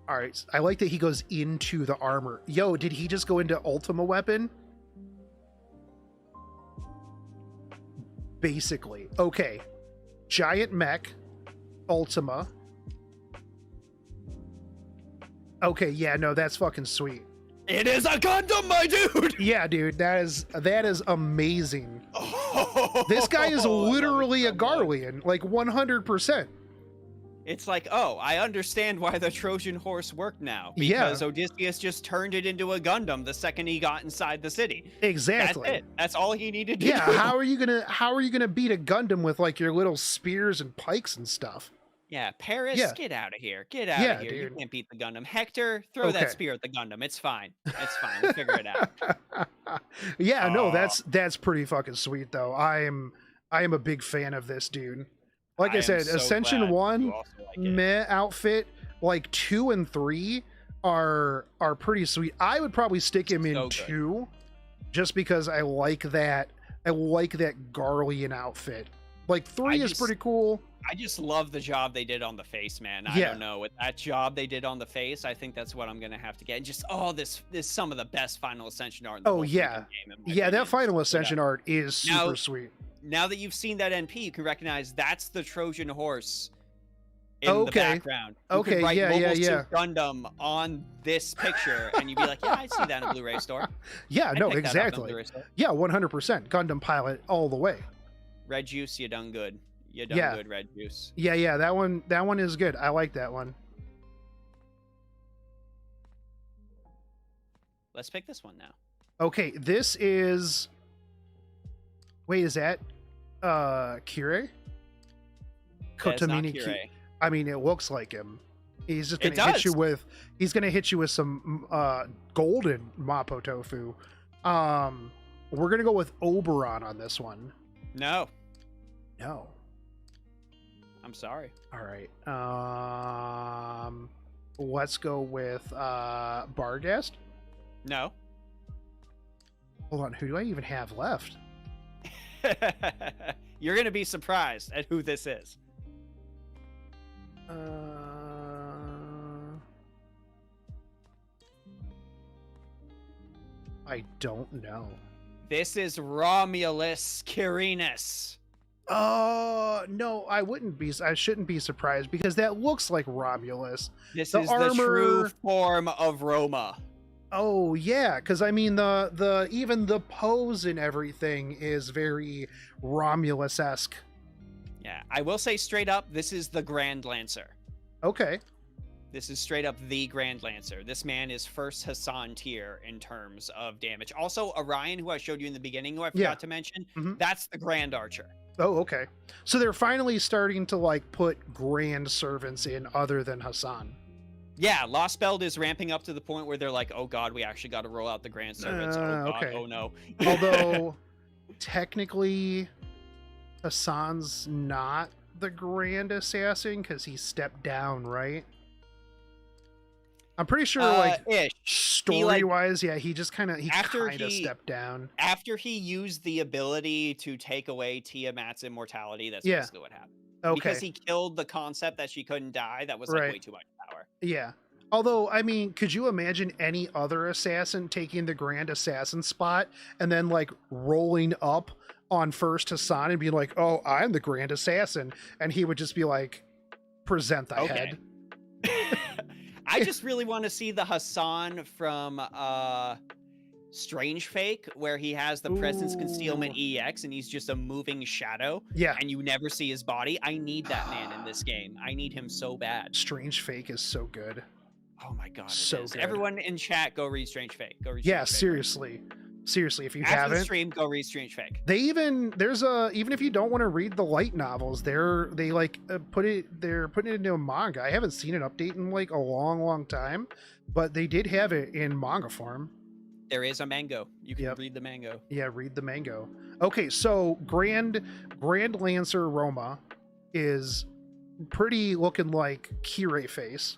All right, I like that he goes into the armor. Yo, did he just go into Ultima weapon? Basically. Okay. Giant mech, Ultima. Okay, yeah, no, that's fucking sweet. It is a Gundam, my dude! Yeah, dude, that is amazing. This guy is literally a Garlean, like 100%. It's like, oh, I understand why the Trojan horse worked now. Because Odysseus just turned it into a Gundam the second he got inside the city. Exactly. That's it. That's all he needed to do. Yeah, how are you gonna beat a Gundam with like your little spears and pikes and stuff? Yeah, Paris, get out of here. Get out of here. Dude. You can't beat the Gundam. Hector, throw that spear at the Gundam. It's fine. It's fine. We'll figure it out. Yeah, no, that's pretty fucking sweet though. I am a big fan of this dude. Like I said, so Ascension 1 meh outfit, like 2 and 3 are pretty sweet. I would probably stick him in 2 just because I like that Garlean outfit. Like 3 is pretty cool. I just love the job they did on the face, man. I don't know. With that job they did on the face, I think that's what I'm gonna have to get. And just this is some of the best Final Ascension art in the whole game, yeah, that Final Ascension art is super sweet. Now that you've seen that NP, you can recognize that's the Trojan horse in the background. You could write Mobile Suit Gundam on this picture, and you'd be like, yeah, I see that in a Blu-ray store. Yeah, no, exactly. Yeah, 100%. Gundam Pilot all the way. Red Juice, you done good. You done good, Red Juice. Yeah, that one is good. I like that one. Let's pick this one now. Okay, this is... Wait, is that Kire? Kotomini Kire. I mean, it looks like him. He's just gonna hit you with. He's gonna hit you with some golden Mapo tofu. We're gonna go with Oberon on this one. No. I'm sorry. All right. Let's go with Barghest. No. Hold on. Who do I even have left? You're gonna be surprised at who this is. I don't know. This is Romulus-quirinus. No, I shouldn't be surprised because that looks like Romulus. This is the true form of Roma. Oh yeah, because I mean the even the pose and everything is very Romulus-esque. Yeah, I will say straight up, this is the Grand Lancer. Okay. This is straight up the Grand Lancer. This man is first Hassan tier in terms of damage. Also, Orion, who I showed you in the beginning, who I forgot to mention, that's the Grand Archer. Oh, okay. So they're finally starting to like put Grand Servants in other than Hassan. Yeah, Lost Belt is ramping up to the point where they're like, oh god, we actually got to roll out the Grand Servants. Oh god, oh no. Although, technically, Hassan's not the Grand Assassin because he stepped down, right? I'm pretty sure, like, Ish. story-wise, yeah, he just kind of After he- stepped down. After he used the ability to take away Tiamat's immortality, that's Yeah. basically what happened. Okay. Because he killed the concept that she couldn't die, that was like Right. way too much power. Yeah. Although, I mean, could you imagine any other assassin taking the Grand Assassin spot and then, like, rolling up on first Hassan and being like, oh, I'm the Grand Assassin. And he would just be like, present the head. I just really want to see the Hassan from Strange Fake, where he has the presence concealment EX and he's just a moving shadow. Yeah. And you never see his body. I need that man in this game. I need him so bad. Strange Fake is so good. Oh my god. So good. Everyone in chat, go read Strange Fake. Go read Yeah, Strange Fake. Seriously, if you After haven't, the stream, go read Strange Fake. they even if you don't want to read the light novels, they're putting it into a manga. I haven't seen an update in like a long time, but they did have it in manga form. There is a mango. You can read the mango. Yeah, read the mango. Okay, so Grand Lancer Roma is pretty looking like Kirei face.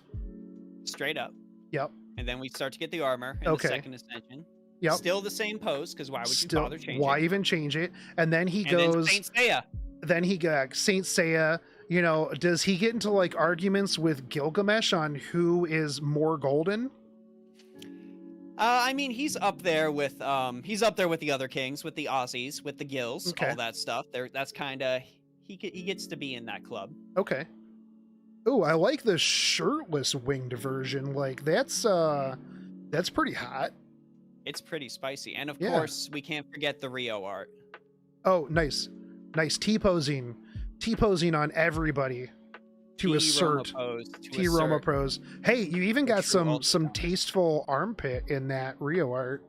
Straight up. Yep. And then we start to get the armor in the second ascension. Yep. Still the same pose, because why would you bother changing? Why even change it? And then he Then goes Saint Seiya. Then he got Saint Seiya. You know, does he get into like arguments with Gilgamesh on who is more golden? I mean, he's up there with the other kings, with the Aussies, with the Gills, all that stuff. That's kind of he gets to be in that club. Okay. Oh, I like the shirtless winged version. Like that's pretty hot. It's pretty spicy, and of course, we can't forget the Rio art. Oh, nice T-posing on everybody to assert T-Roma pose. Hey, you even got some tasteful armpit in that Rio art.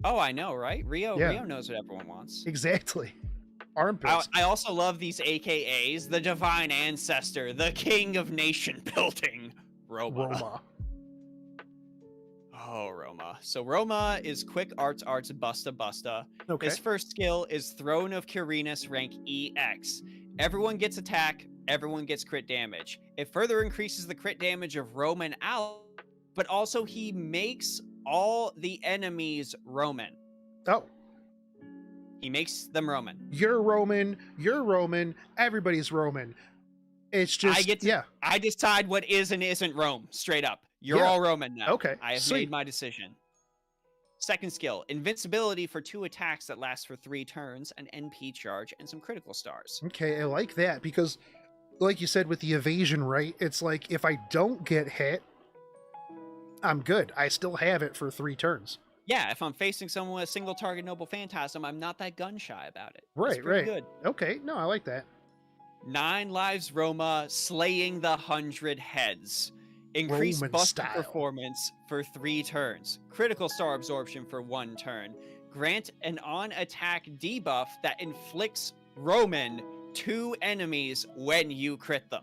Oh, I know, right? Rio knows what everyone wants. Exactly. Armpits. I also love these AKAs: the Divine Ancestor, the King of Nation Building, Roma. Oh, Roma. So Roma is quick arts busta. Okay. His first skill is Throne of Quirinus rank EX. Everyone gets attack, everyone gets crit damage. It further increases the crit damage of Roman allies, but also he makes all the enemies Roman. Oh. He makes them Roman. You're Roman, everybody's Roman. It's just I decide what is and isn't Rome, straight up. You're all Roman now. Okay. I have made my decision. Second skill, invincibility for 2 attacks that last for 3 turns, an NP charge, and some critical stars. Okay, I like that because, like you said with the evasion, right? It's like if I don't get hit, I'm good. I still have it for 3 turns. Yeah, if I'm facing someone with a single target noble phantasm, I'm not that gun shy about it. Right, it's pretty good. Okay, no, I like that. 9 lives Roma, slaying the 100 heads. Increase buster performance for 3 turns. Critical star absorption for 1 turn. Grant an on-attack debuff that inflicts Roman 2 enemies when you crit them.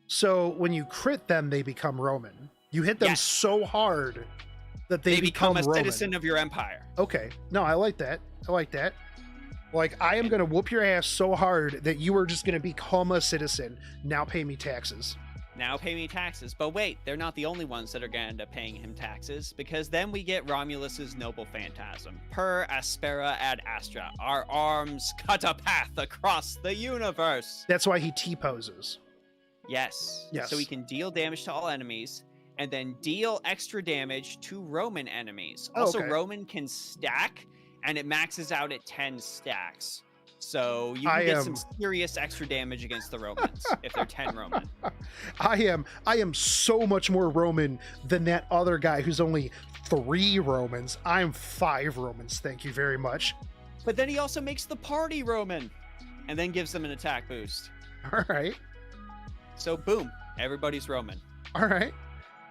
So when you crit them, they become Roman. You hit them so hard that they become a Roman. Citizen of your empire. Okay. No, I like that. Like, I am going to whoop your ass so hard that you are just going to become a citizen. Now pay me taxes. But wait, they're not the only ones that are going to end up paying him taxes, because then we get Romulus's noble phantasm. Per aspera ad astra, our arms cut a path across the universe. That's why he T-poses. Yes. So he can deal damage to all enemies, and then deal extra damage to Roman enemies. Also, Roman can stack, and it maxes out at 10 stacks. So you can get some serious extra damage against the Romans if they're 10 Roman. I am so much more Roman than that other guy who's only 3 Romans. I'm 5 Romans, thank you very much. But then he also makes the party Roman, and then gives them an attack boost. All right. So boom, everybody's Roman. All right.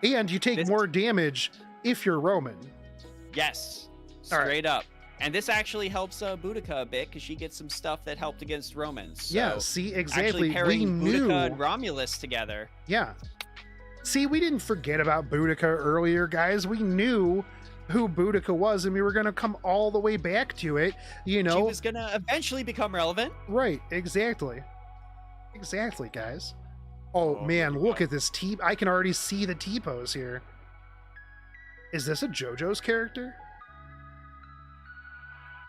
And you take more damage if you're Roman. Yes, straight up. And this actually helps Boudica a bit, because she gets some stuff that helped against Romans. So yeah, see, exactly. Actually pairing Boudica and Romulus together. Yeah. See, we didn't forget about Boudica earlier, guys. We knew who Boudica was, and we were going to come all the way back to it, you know. She was going to eventually become relevant. Right, exactly. Exactly, guys. Oh man, look at this T. I can already see the T-pose here. Is this a JoJo's character?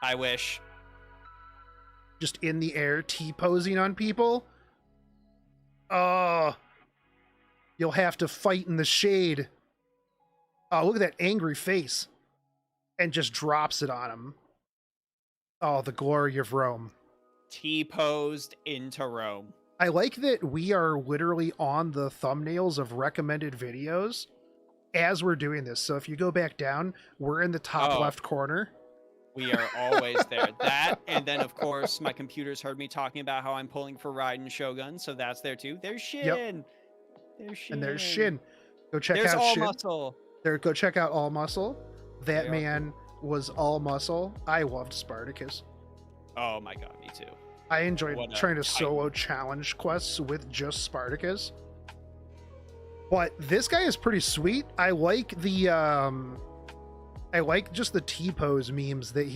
I wish. Just in the air, T-posing on people? Oh, you'll have to fight in the shade. Oh, look at that angry face. And just drops it on him. Oh, the glory of Rome. T-posed into Rome. I like that we are literally on the thumbnails of recommended videos as we're doing this. So if you go back down, we're in the top left corner. We are always there. That, and then of course my computer's heard me talking about how I'm pulling for Raiden Shogun, so that's there too. There's Shin. Yep. There's Shin. And there's Shin. Go check there's out All Shin. Muscle. There, go check out All Muscle. That Yeah. man was all muscle. I loved Spartacus. Oh my god, me too. I enjoyed What a trying to titan. solo challenge quests with just Spartacus. But this guy is pretty sweet. I like the I like just the T-pose memes that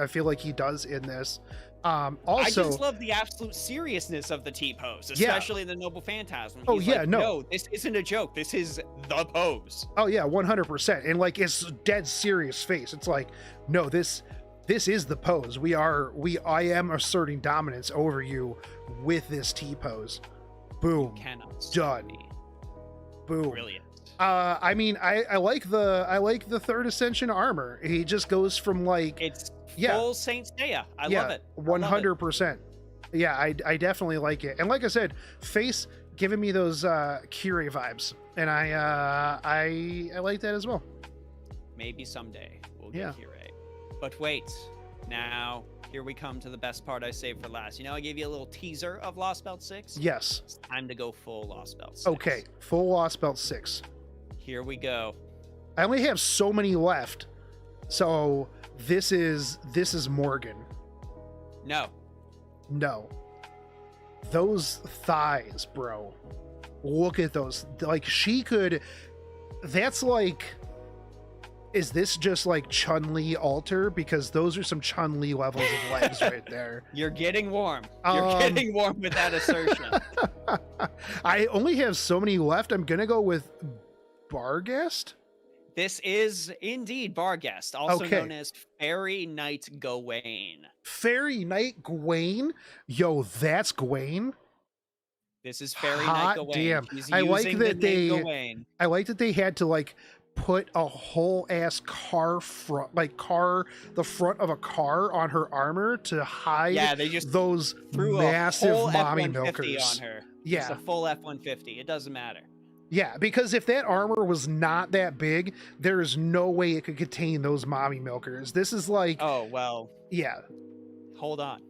I feel like he does in this. Also, I just love the absolute seriousness of the T-pose, especially in the Noble Phantasm. Oh, He's yeah, like, no. this isn't a joke. This is the pose. oh yeah, 100%. And like it's dead serious face. It's like, no, this is the pose. I am asserting dominance over you with this T-pose. Boom. Cannot stop Done. me. Boom. Brilliant. I mean, I like the third ascension armor. He just goes from like It's Yeah. full Saint Seiya. I love it. 100%. Yeah, I definitely like it. And like I said, face giving me those Kyrie vibes, and I like that as well. Maybe someday we'll Yeah. get here, right? But wait, now here we come to the best part I saved for last. You know, I gave you a little teaser of Lost Belt 6. Yes. It's time to go full Lost Belt 6. Okay. Full Lost Belt 6. Here we go. I only have so many left, so this is Morgan. No. No. Those thighs, bro. Look at those. Like, she could... That's like... Is this just like Chun-Li alter? Because those are some Chun-Li levels of legs right there. You're getting warm. You're getting warm with that assertion. I only have so many left. I'm going to go with Barghest. This is indeed Barghest, also Okay. known as Fairy Knight Gawain. Fairy Knight Gawain. Yo, that's Gawain. This is Fairy Hot Knight Gawain. damn. He's I like using that the name they- Gawain. I like that they had to like put a whole ass car front, the front of a car on her armor to hide Yeah, they just those threw massive a full mommy F-150 milkers. on her. Yeah. Just a full F-150. It doesn't matter. Yeah, because if that armor was not that big, there is no way it could contain those mommy milkers. This is like, Oh, well, yeah, hold on.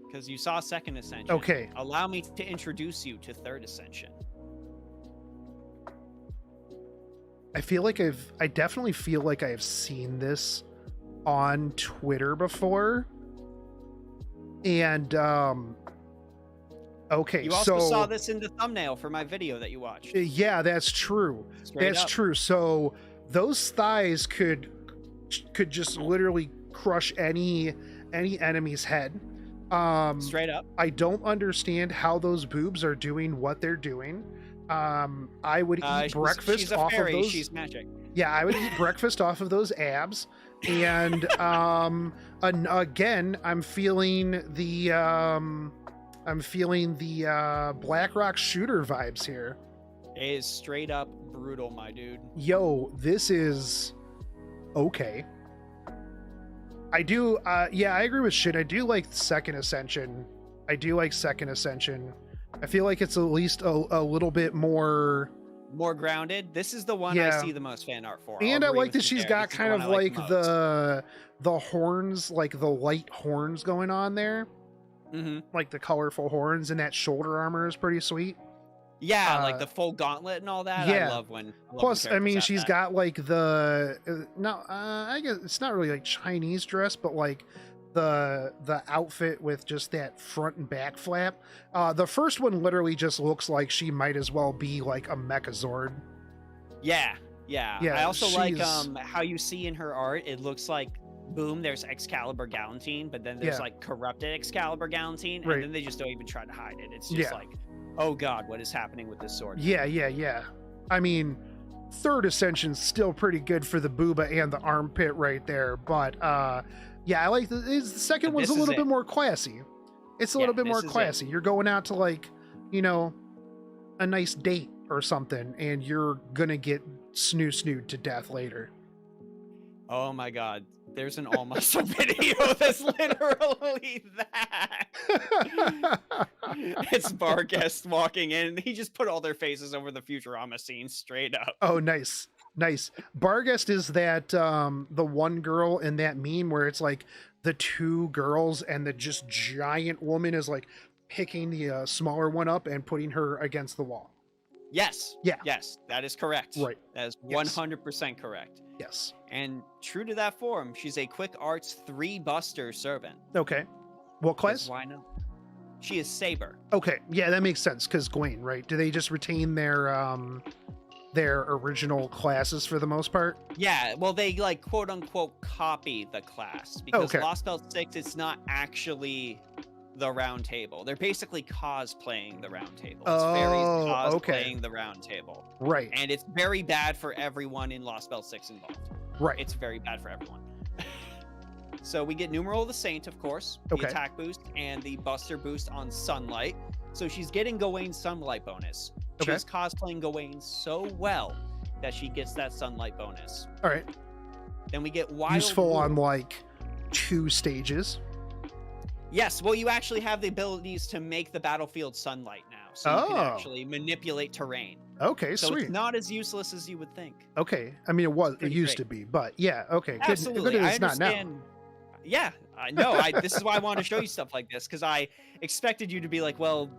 Because you saw Second Ascension. okay. Allow me to introduce you to Third Ascension. I definitely feel like I have seen this on Twitter before. And, okay, You also so saw this in the thumbnail for my video that you watched. yeah, that's true. Straight That's up. true. So those thighs could just literally crush any enemy's head. Straight up. I don't understand how those boobs are doing what they're doing. I would eat breakfast she's a off fairy. of those. She's magic. Yeah, I would eat breakfast off of those abs. And again, I'm feeling the Black Rock Shooter vibes here. It is straight up brutal, my dude. Yo, this is okay. I do, yeah, I agree with shit. I do like Second Ascension. I feel like it's at least a little bit more grounded. This is the one Yeah. I see the most fan art for. and I'll I agree like with that you she's there. got This is kind one of I like most. the horns, like the light horns going on there. Mhm. Like the colorful horns, and that shoulder armor is pretty sweet. Yeah, like the full gauntlet and all that. yeah. I love when Plus, I mean, characters have she's that. got like the I guess it's not really like Chinese dress, but like the outfit with just that front and back flap. The first one literally just looks like she might as well be like a Mechazord. Yeah. Yeah, I also like she's- how you see in her art, it looks like boom, there's Excalibur Galantine, but then there's Yeah. like corrupted Excalibur Galantine, and Right. then they just don't even try to hide it. It's just Yeah. like, oh god, what is happening with this sword? Yeah. I mean, third ascension's still pretty good for the booba and the armpit right there. But yeah, I like the second one's a little bit more classy. It's a little bit more classy. You're going out to, like, you know, a nice date or something, and you're gonna get snooed to death later. Oh my god, there's an all muscle video that's literally that. It's Barghest walking in, and he just put all their faces over the Futurama scene straight up. Oh, nice. Barghest is that the one girl in that meme where it's like the two girls and the just giant woman is like picking the smaller one up and putting her against the wall. Yes. Yeah. Yes, that is correct. Right. That is 100% correct. Yes. And true to that form, she's a quick arts 3 buster servant. Okay. What class? Why not? She is Saber. Okay. Yeah, that makes sense, because Gawain, right? Do they just retain their original classes for the most part? Yeah, well, they, like, quote unquote copy the class, because Lost Belt 6, it's not actually the round table. They're basically cosplaying the round table. It's cosplaying the round table. Right. And it's very bad for everyone in Lost Belt 6 involved. Right. It's very bad for everyone. So we get Numeral the Saint, of course, the attack boost, and the buster boost on Sunlight. So she's getting Gawain's Sunlight bonus. She's cosplaying Gawain so well that she gets that Sunlight bonus. All right. Then we get Wild Useful Rule. on, like, 2 stages. Yes, well, you actually have the abilities to make the battlefield sunlight now, so you can actually manipulate terrain. Okay, so sweet. It's not as useless as you would think. Okay, I mean, it used to be, but yeah, okay. Absolutely, good I it's not now. Yeah, I know. This is why I want to show you stuff like this, because I expected you to be like, well,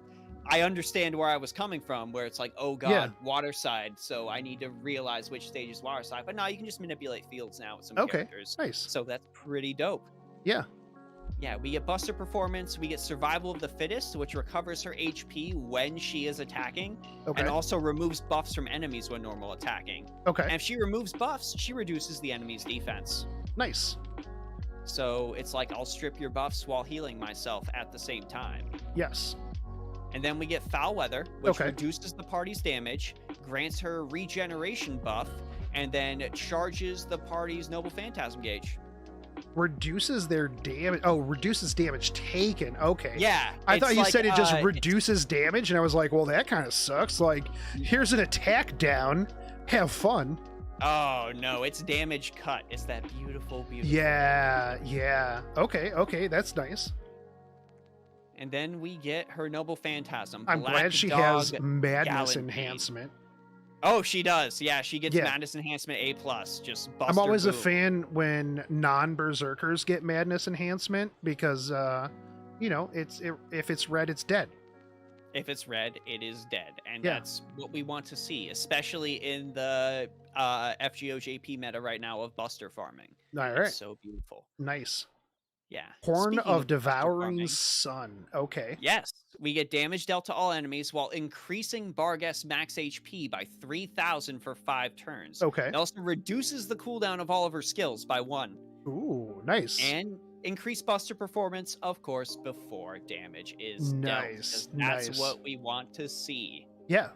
I understand where I was coming from, where it's like, oh god, water side, so I need to realize which stage is water side. But no, you can just manipulate fields now with some characters. Nice. So that's pretty dope. Yeah. Yeah, we get Buster Performance, we get Survival of the Fittest, which recovers her HP when she is attacking, and also removes buffs from enemies when normal attacking. Okay. And if she removes buffs, she reduces the enemy's defense. Nice. So it's like, I'll strip your buffs while healing myself at the same time. Yes. And then we get Foul Weather, which reduces the party's damage, grants her regeneration buff, and then charges the party's Noble Phantasm gauge. Reduces their damage. Oh, reduces damage taken. Okay. Yeah. I thought you said it just reduces damage, and I was like, well, that kind of sucks. Like, here's an attack down. Have fun. Oh, no, it's damage cut. It's that beautiful. Yeah. Okay, that's nice. And then we get her Noble Phantasm. I'm glad she has Madness Enhancement. Oh, she does. Yeah, she gets Madness Enhancement A+. Just Buster I'm always boom. a fan when non-berserkers get Madness Enhancement, because, you know, if it's red, it's dead. If it's red, it is dead. And that's what we want to see, especially in the FGOJP meta right now of Buster farming. All right. It's so beautiful. Nice. Yeah. Horn of Devouring Sun. Okay. Yes. We get damage dealt to all enemies while increasing Barghest's max HP by 3,000 for 5 turns. Okay. It also reduces the cooldown of all of her skills by 1. Ooh, nice. And increase Buster Performance, of course, before damage is dealt. That's what we want to see. Yeah.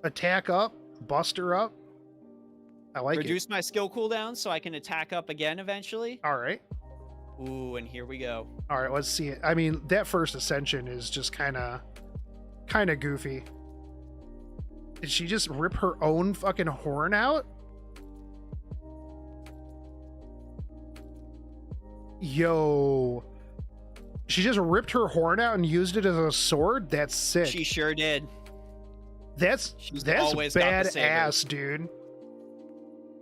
Attack up, Buster up. I like Reduce my skill cooldown so I can attack up again eventually. All right. Ooh, and here we go. All right, let's see it. I mean, that first ascension is just kind of goofy. Did she just rip her own fucking horn out? Yo. She just ripped her horn out and used it as a sword? That's sick. She sure did. That's badass, dude.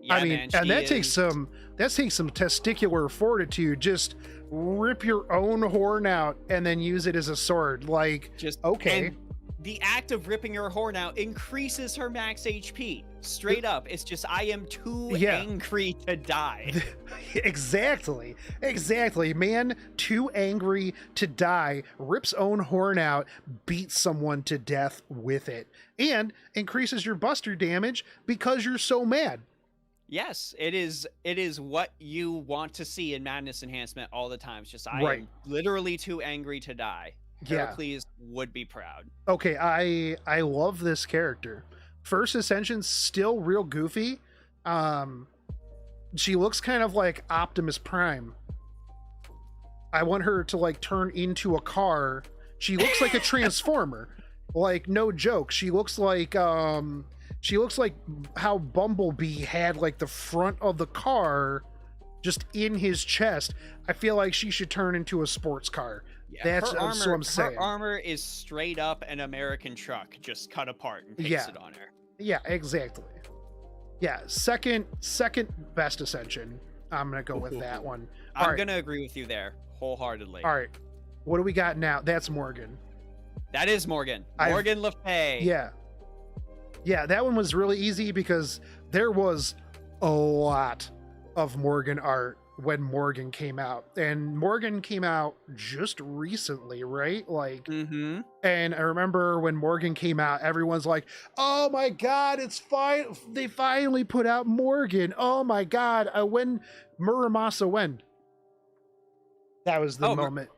Yeah, I mean, man, and that takes some testicular fortitude. Just rip your own horn out and then use it as a sword. Like, just okay. And the act of ripping her horn out increases her max HP. Straight up, it's just, I am too angry to die. Exactly, man. Too angry to die. Rips own horn out, beats someone to death with it, and increases your buster damage because you're so mad. Yes, it is what you want to see in Madness Enhancement all the time. It's just, I am literally too angry to die. Heracles would be proud. Okay, I love this character. First Ascension's still real goofy. She looks kind of like Optimus Prime. I want her to like turn into a car. She looks like a transformer. Like, no joke. She looks like how Bumblebee had like the front of the car just in his chest. I feel like she should turn into a sports car. Yeah, That's what I'm saying. Her armor is straight up an American truck, just cut apart and pasted on her. Yeah, exactly. Yeah, second best Ascension. I'm gonna go with that one. I'm gonna agree with you there wholeheartedly. All right, what do we got now? That's Morgan. That is Morgan. Morgan Le Fay. Yeah, that one was really easy because there was a lot of Morgan art when Morgan came out, and Morgan came out just recently, right? Like, and I remember when Morgan came out, everyone's like, "Oh my god, it's fine! They finally put out Morgan! Oh my god!" When Muramasa when? That was the moment.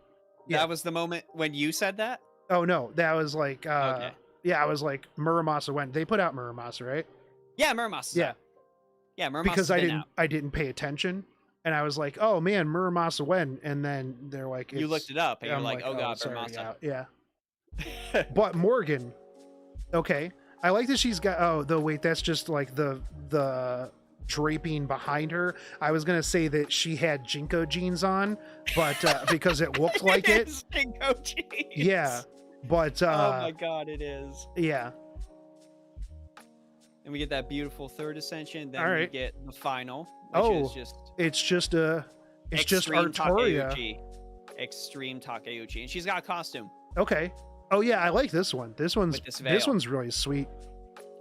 That was the moment when you said that. Oh no, that was like, okay. Yeah, I was like, Muramasa when they put out Muramasa, right? Yeah, Muramasa. Yeah, Muramasa. Because I didn't pay attention. And I was like, "Oh man, Muramasa when?" And then they're like, "You looked it up," and you're like, "Oh god, sorry, Muramasa." Yeah. But Morgan, okay, I like that she's got. Oh, wait, that's just like the draping behind her. I was gonna say that she had Jinko jeans on, but because it looked like it. Jinko jeans. Yeah, but oh my god, it is. Yeah. And we get that beautiful third ascension. Then we get the final. Which is it's just Artoria. Extreme Takeuchi, and she's got a costume. Okay. Oh yeah, I like this one. This one's really sweet.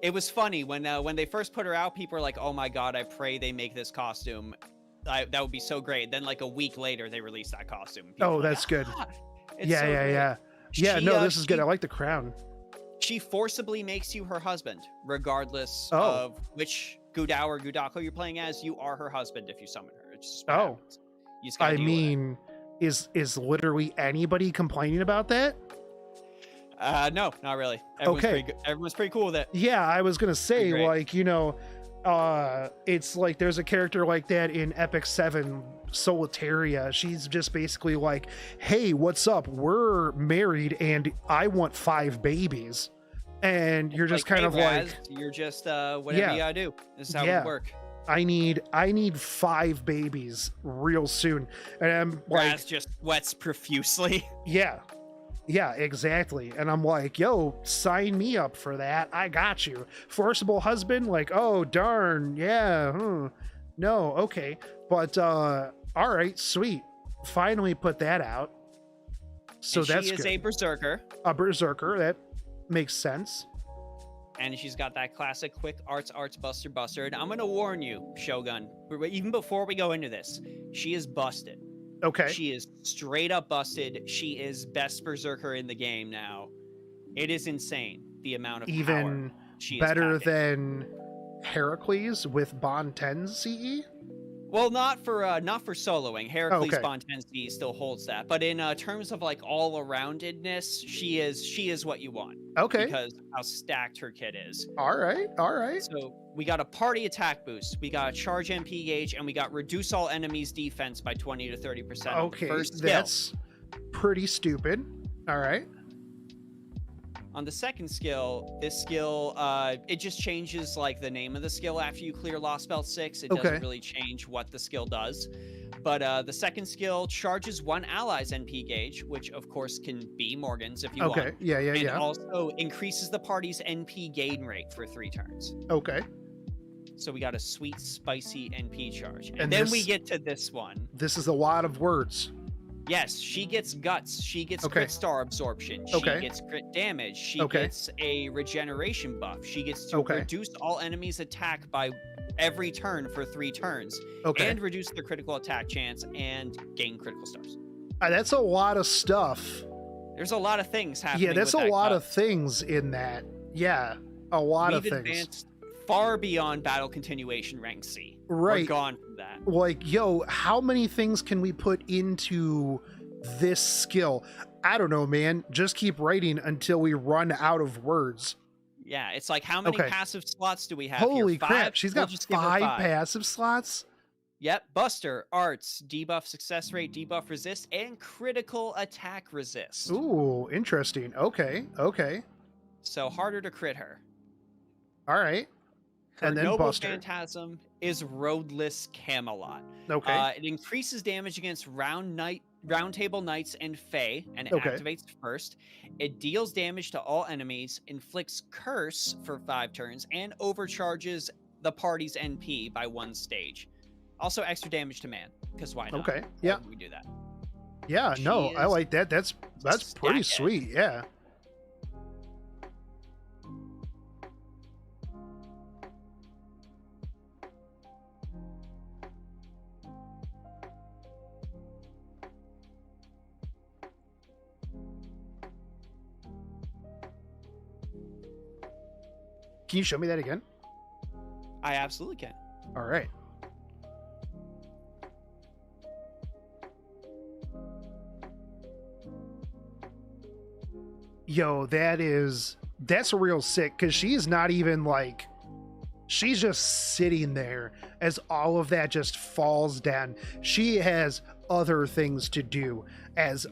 It was funny when they first put her out. People were like, "Oh my god, I pray they make this costume. That would be so great." Then like a week later, they released that costume. Oh, that's good. Yeah. No, this is good. I like the crown. She forcibly makes you her husband, regardless of which Gudao or Gudako you're playing as. You are her husband if you summon her. It's just I mean, is literally anybody complaining about that? No, not really. Everyone's pretty cool with it. Yeah, I was gonna say, like, it's like there's a character like that in Epic 7 Solitaria. She's just basically like, "Hey, what's up? We're married and I want 5 babies." And you're just kind of like, you're just whatever you gotta do. This is how it work. I need 5 babies real soon. And I'm like, Raz just sweats profusely. Yeah, exactly. And I'm like, "Yo, sign me up for that. I got you." Forcible husband, like, oh darn, yeah. No, okay. But all right, sweet. Finally put that out. So that's good. She is a berserker. A berserker, that makes sense. And she's got that classic quick arts buster. And I'm gonna warn you, Shogun, even before we go into this, she is busted. Okay. She is straight up busted. She is best berserker in the game now. It is insane the amount of even power she better is packing. than Heracles with Bond 10 CE. Well, not for soloing. Heracles Bond 10 CE still holds that, but in terms of like all aroundedness, she is what you want. Okay. Because of how stacked her kit is. All right. So we got a party attack boost, we got a charge MP gauge, and we got reduce all enemies defense by 20 to 30%. Okay, First that's pretty stupid. All right. On the second skill, this skill, it just changes like the name of the skill after you clear Lost Belt 6. It doesn't really change what the skill does. But the second skill charges one ally's NP gauge, which of course can be Morgan's if you want. Okay, yeah. And also increases the party's NP gain rate for 3 turns. Okay. So we got a sweet, spicy NP charge. And then we get to this one. This is a lot of words. Yes, she gets guts. She gets crit star absorption. She gets crit damage. She gets a regeneration buff. She gets to reduce all enemies' attack by every turn for 3 turns. And reduce their critical attack chance and gain critical stars. That's a lot of stuff. There's a lot of things happening. Yeah, that's a lot of things in that. Yeah, a lot of things. We've advanced far beyond battle continuation rank C. Right. We're gone from that. Like, yo, how many things can we put into this skill? I don't know, man. Just keep writing until we run out of words. Yeah, it's like, how many Okay. passive slots do we have Holy here? 5? crap, she's We'll got just give her 5 5. passive slots? Yep, Buster, Arts, debuff success rate, debuff resist, and critical attack resist. Ooh, interesting. Okay, okay. So harder to crit her. All right. Her And then noble Buster. phantasm is Roadless Camelot. Okay. It increases damage against round table knights and fae, and it Okay. activates first. It deals damage to all enemies, inflicts curse for 5 turns, and overcharges the party's NP by 1 stage. Also extra damage to man, because why not? Okay. Why Yeah. would we do that? Yeah, She no, I is like that. That's pretty stacked. sweet. Yeah. Can you show me that again? I absolutely can. All right. Yo, that's real sick, because she's not even like, she's just sitting there as all of that just falls down. She has other things to do as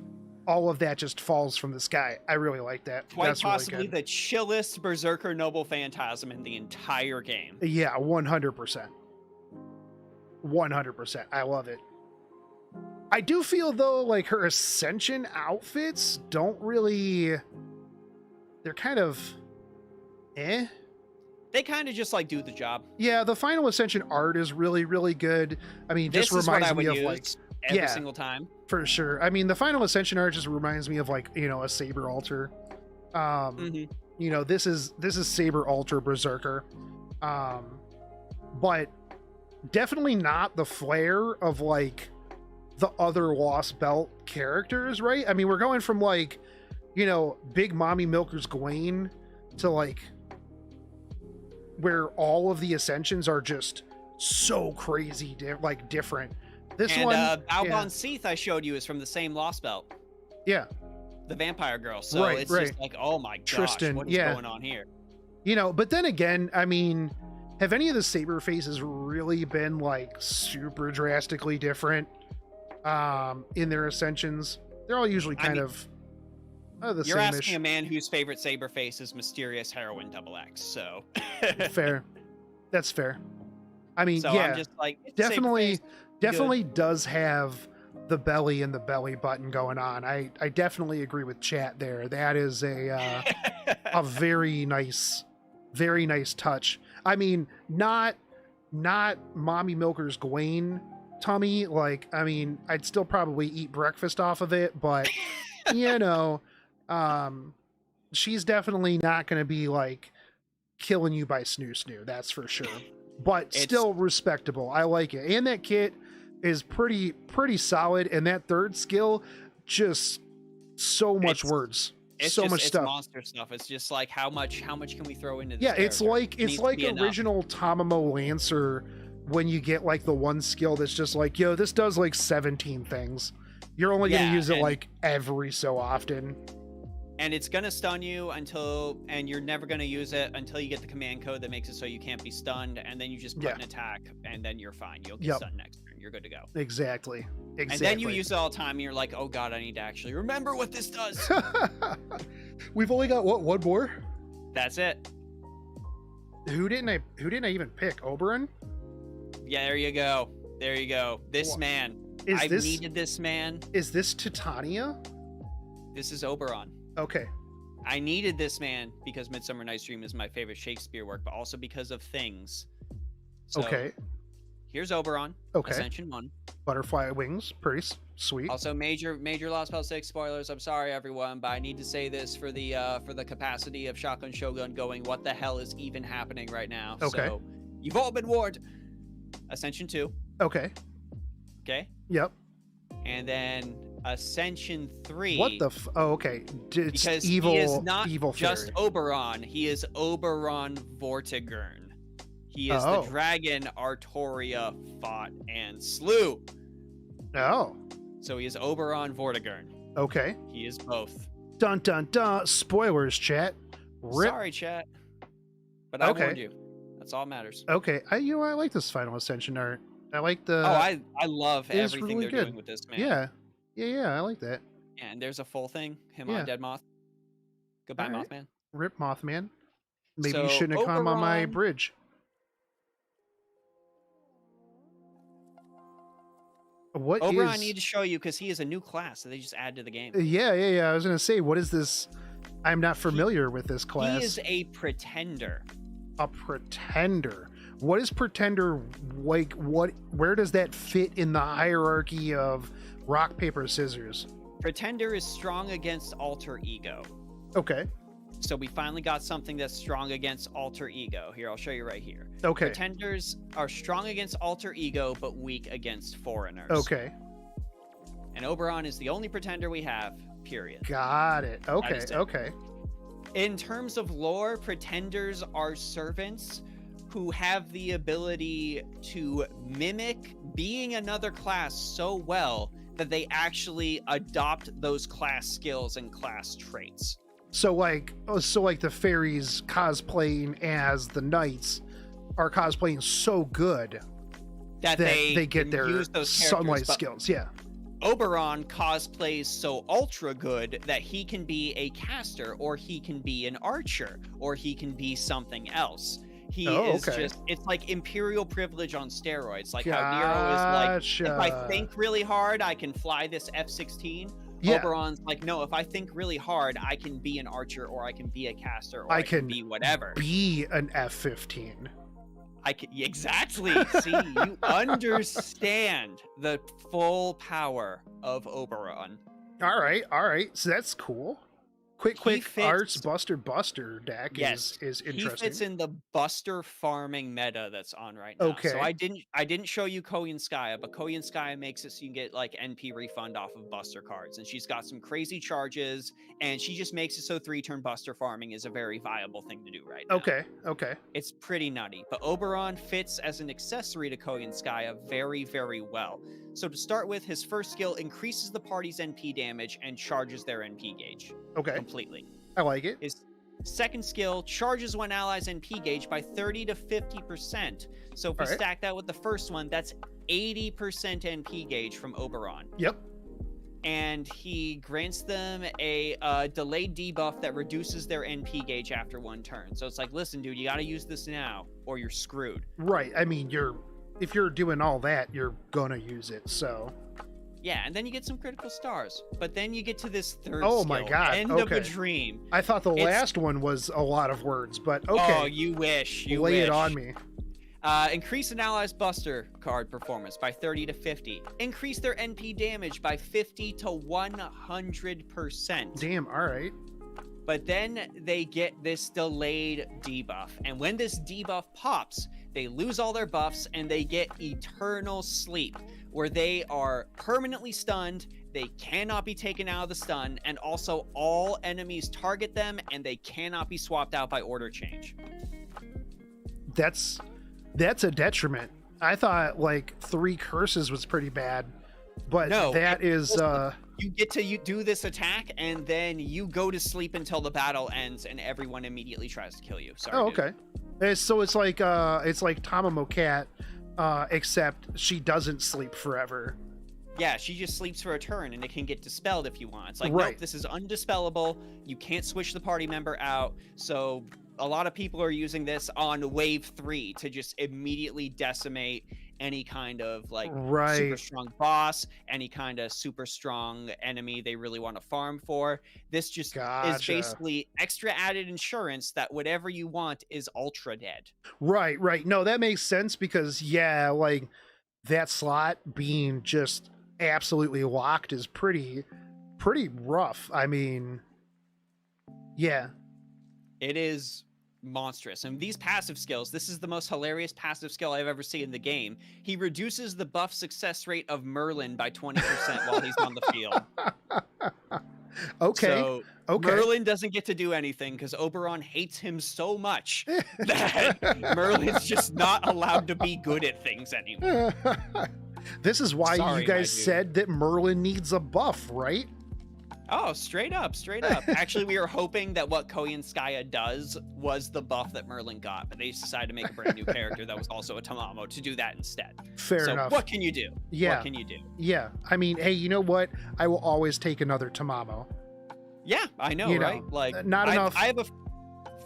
all of that just falls from the sky. I really like that. Quite That's possibly really good. the chillest Berserker Noble Phantasm in the entire game. Yeah, 100%. 100%. I love it. I do feel, though, like her Ascension outfits don't really... They're kind of... eh? They kind of just like do the job. Yeah, the Final Ascension art is really, really good. I mean, This just is what I reminds would me of, use like... every yeah. single time. For sure. I mean, the Final Ascension art just reminds me of, like, you know, a Saber Altar. You know, this is Saber Altar Berserker. But definitely not the flair of, like, the other Lost Belt characters, right? I mean, we're going from, like, you know, Big Mommy Milker's Gwaine to, like, where all of the Ascensions are just so crazy, different. This and one, Baobhan Sith I showed you is from the same Lost Belt. yeah, The vampire girl. So Right, it's right. just like, oh my gosh, Tristan, what is yeah. going on here? you know. But then again, I mean, have any of the Saber faces really been like super drastically different in their ascensions? They're all usually kind of the You're same-ish. asking a man whose favorite Saber face is Mysterious Heroine XX, so Fair. That's fair. I mean, so yeah, I'm just like, it's a Saber definitely face, definitely does have the belly and the belly button going on. I definitely agree with chat there. That is a very nice touch. I mean, not Mommy Milker's Gwaine tummy. Like, I mean, I'd still probably eat breakfast off of it, but you know, she's definitely not going to be like killing you by snoo. That's for sure. But still respectable. I like it. And that kit is pretty solid. And that third skill, just so much words. It's so just, much it's stuff. monster stuff. It's just like how much can we throw into this? Yeah, it's character? like It needs to be original Tamamo Lancer when you get like the one skill that's just like, yo, this does like 17 things. You're only going to use it like every so often. And it's going to stun you and you're never going to use it until you get the command code that makes it so you can't be stunned. And then you just put an attack and then you're fine. You'll get stunned next turn. You're good to go. Exactly. And then you use it all the time and you're like, oh God, I need to actually remember what this does. We've only got one more? That's it. Who didn't I even pick? Oberon? Yeah, there you go. This man. I needed this man. Is this Titania? This is Oberon. Okay. I needed this man because Midsummer Night's Dream is my favorite Shakespeare work, but also because of things. So, okay. Here's Oberon. Okay. Ascension 1. Butterfly wings. Pretty sweet. Also, major Lost Belt 6 spoilers. I'm sorry, everyone, but I need to say this for the capacity of Shotgun Shogun going, what the hell is even happening right now? Okay. So, you've all been warned. Ascension 2. Okay. Okay. Yep. And then Ascension 3. What the oh, okay. It's because evil, he is not evil just fairy. Oberon. He is Oberon Vortigern. He is the dragon Artoria fought and slew. Oh. So he is Oberon Vortigern. Okay. He is both. Dun dun dun. Spoilers, chat. Rip. Sorry, chat. But I Okay. warned you. That's all that matters. Okay, I like this Final Ascension art. I like the. Oh, I love it is everything really they're good. doing with this, man. Yeah, I like that. And there's a full thing. Him Yeah. on Dead Moth. Goodbye, Alright. Mothman. Rip Mothman. Maybe So, you shouldn't have come on my Oberon- bridge. What Oberon, I is? need to show you because he is a new class that they just add to the game. Yeah. I was gonna say, what is this? I'm not familiar with this class. He is a pretender. A pretender. What is pretender like? Where does that fit in the hierarchy of rock, paper, scissors? Pretender is strong against alter ego. Okay. So we finally got something that's strong against alter ego. Here, I'll show you right here. Okay. Pretenders are strong against alter ego, but weak against foreigners. Okay. And Oberon is the only pretender we have, period. Got it. Okay. is it. Okay. In terms of lore, pretenders are servants who have the ability to mimic being another class so well that they actually adopt those class skills and class traits. So like the fairies cosplaying as the knights are cosplaying so good That they get can their use those sunlight characters, but skills. Yeah. Oberon cosplays so ultra good that he can be a caster, or he can be an archer, or he can be something else. He is okay. just, it's like imperial privilege on steroids. Like how Nero is like, if I think really hard, I can fly this F-16. Yeah. Oberon's like, no, if I think really hard, I can be an archer, or I can be a caster, or I can be whatever. Be an F-15. I can, exactly. See, you understand the full power of Oberon. All right. So that's cool. Quick fits- arts Buster deck Yes, is He interesting. fits in the Buster farming meta that's on right now. Okay. So I didn't show you Koyanskaya, but Koyanskaya makes it so you can get like NP refund off of Buster cards, and she's got some crazy charges, and she just makes it so 3-turn Buster farming is a very viable thing to do right now. Okay. It's pretty nutty, but Oberon fits as an accessory to Koyanskaya very, very well. So to start with, his first skill increases the party's NP damage and charges their NP gauge Okay. completely. I like it. His second skill charges one ally's NP gauge by 30 to 50%. So if we Alright. stack that with the first one, that's 80% NP gauge from Oberon. Yep. And he grants them a delayed debuff that reduces their NP gauge after one turn. So it's like, listen, dude, you got to use this now or you're screwed. Right. I mean, if you're doing all that, you're gonna use it. So. Yeah, and then you get some critical stars. But then you get to this third Oh skill, my God, End of okay. a Dream. I thought the It's- last one was a lot of words, but okay. Oh, you wish. You Lay wish. it on me. Increase an ally's Buster card performance by 30 to 50. Increase their NP damage by 50 to 100%. Damn. All right. But then they get this delayed debuff. And when this debuff pops, they lose all their buffs and they get eternal sleep, where they are permanently stunned. They cannot be taken out of the stun. And also all enemies target them and they cannot be swapped out by order change. That's a detriment. I thought like 3 curses was pretty bad, but No, that is You get to do this attack, and then you go to sleep until the battle ends, and everyone immediately tries to kill you. Sorry. oh, dude. okay. So it's like Tamamo Cat, except she doesn't sleep forever. Yeah, she just sleeps for a turn, and it can get dispelled if you want. It's like, Right. nope, this is undispellable. You can't switch the party member out. So a lot of people are using this on wave 3 to just immediately decimate any kind of like super Right. strong boss, any kind of super strong enemy they really want to farm for. This just is Gotcha. basically extra added insurance that whatever you want is ultra dead. Right. No, that makes sense because yeah, like that slot being just absolutely locked is pretty rough. I mean, yeah. It is monstrous. And these passive skills, this is the most hilarious passive skill I've ever seen in the game. He reduces the buff success rate of Merlin by 20% while he's on the field. Okay. So Okay. Merlin doesn't get to do anything because Oberon hates him so much that Merlin's just not allowed to be good at things anymore. This is why Sorry, you my guys dude. said that Merlin needs a buff, right? Oh, straight up, straight up. Actually, we were hoping that what Koyanskaya does was the buff that Merlin got, but they decided to make a brand new character that was also a Tamamo to do that instead. Fair enough. What can you do? Yeah. What can you do? Yeah. I mean, hey, you know what? I will always take another Tamamo. Yeah, I know, You know, right? Like, not enough. I have a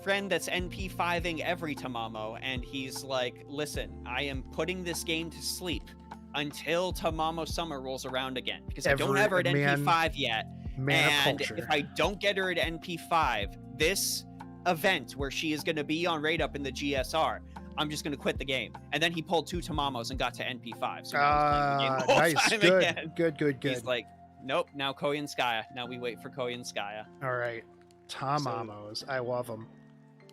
friend that's NP5ing every Tamamo, and he's like, listen, I am putting this game to sleep until Tamamo Summer rolls around again, because I don't have her at NP5 yet. And if I don't get her at NP5, this event where she is going to be on Raid Up in the GSR, I'm just going to quit the game. And then he pulled 2 Tamamos and got to NP5. So nice. Good. He's like, nope, now Koyanskaya. Now we wait for Koyanskaya. All right. Tamamos. I love them.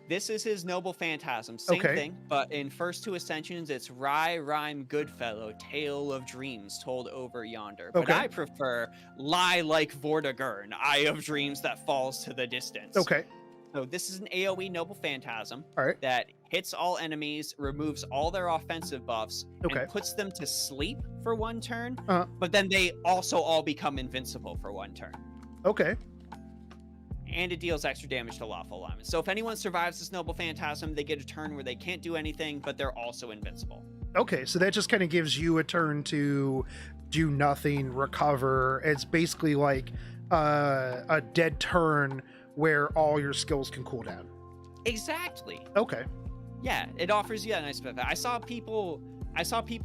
This is his Noble Phantasm. Same thing, but in first 2 Ascensions, it's Rhyme Goodfellow, Tale of Dreams told over yonder. But I prefer Lie Like Vortigern, Eye of Dreams that falls to the distance. Okay. So this is an AoE Noble Phantasm that hits all enemies, removes all their offensive buffs, and puts them to sleep for 1 turn, but then they also all become invincible for 1 turn. Okay. And it deals extra damage to lawful alignment. So if anyone survives this Noble Phantasm, they get a turn where they can't do anything, but they're also invincible. Okay, so that just kind of gives you a turn to do nothing, recover. It's basically like a dead turn where all your skills can cool down. Exactly. Okay. Yeah, it offers you a nice benefit. I saw people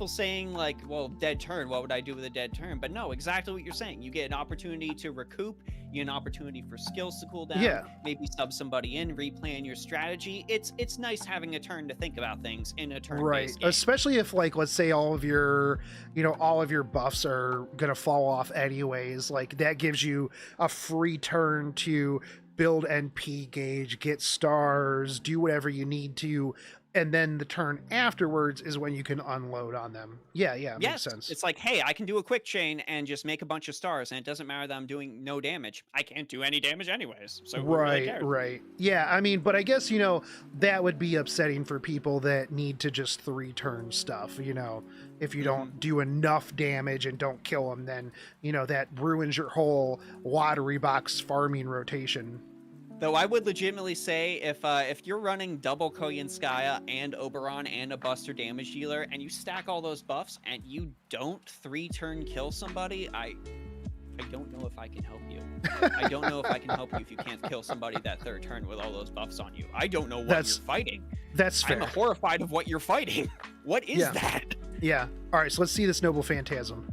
saying like, well, dead turn, what would I do with a dead turn? But no, exactly what you're saying. You get an opportunity to recoup, you get an opportunity for skills to cool down, maybe sub somebody in, replan your strategy. It's nice having a turn to think about things in a turn-based game. Especially if, like, let's say all of your buffs are gonna fall off anyways. Like, that gives you a free turn to build NP gauge, get stars, do whatever you need to, and then the turn afterwards is when you can unload on them. Makes sense. It's like, hey, I can do a quick chain and just make a bunch of stars, and it doesn't matter that I'm doing no damage. I can't do any damage anyways. So right. Yeah, I mean, but I guess, that would be upsetting for people that need to just 3-turn stuff, if you don't do enough damage and don't kill them, then, that ruins your whole lottery box farming rotation. Though I would legitimately say if you're running double Koyanskaya and Oberon and a Buster damage dealer, and you stack all those buffs and you don't 3-turn kill somebody, I don't know if I can help you. I don't know if I can help you if you can't kill somebody that 3rd turn with all those buffs on you. I don't know what you're fighting. That's fair. I'm horrified of what you're fighting. What is that? Yeah. All right, so let's see this Noble Phantasm.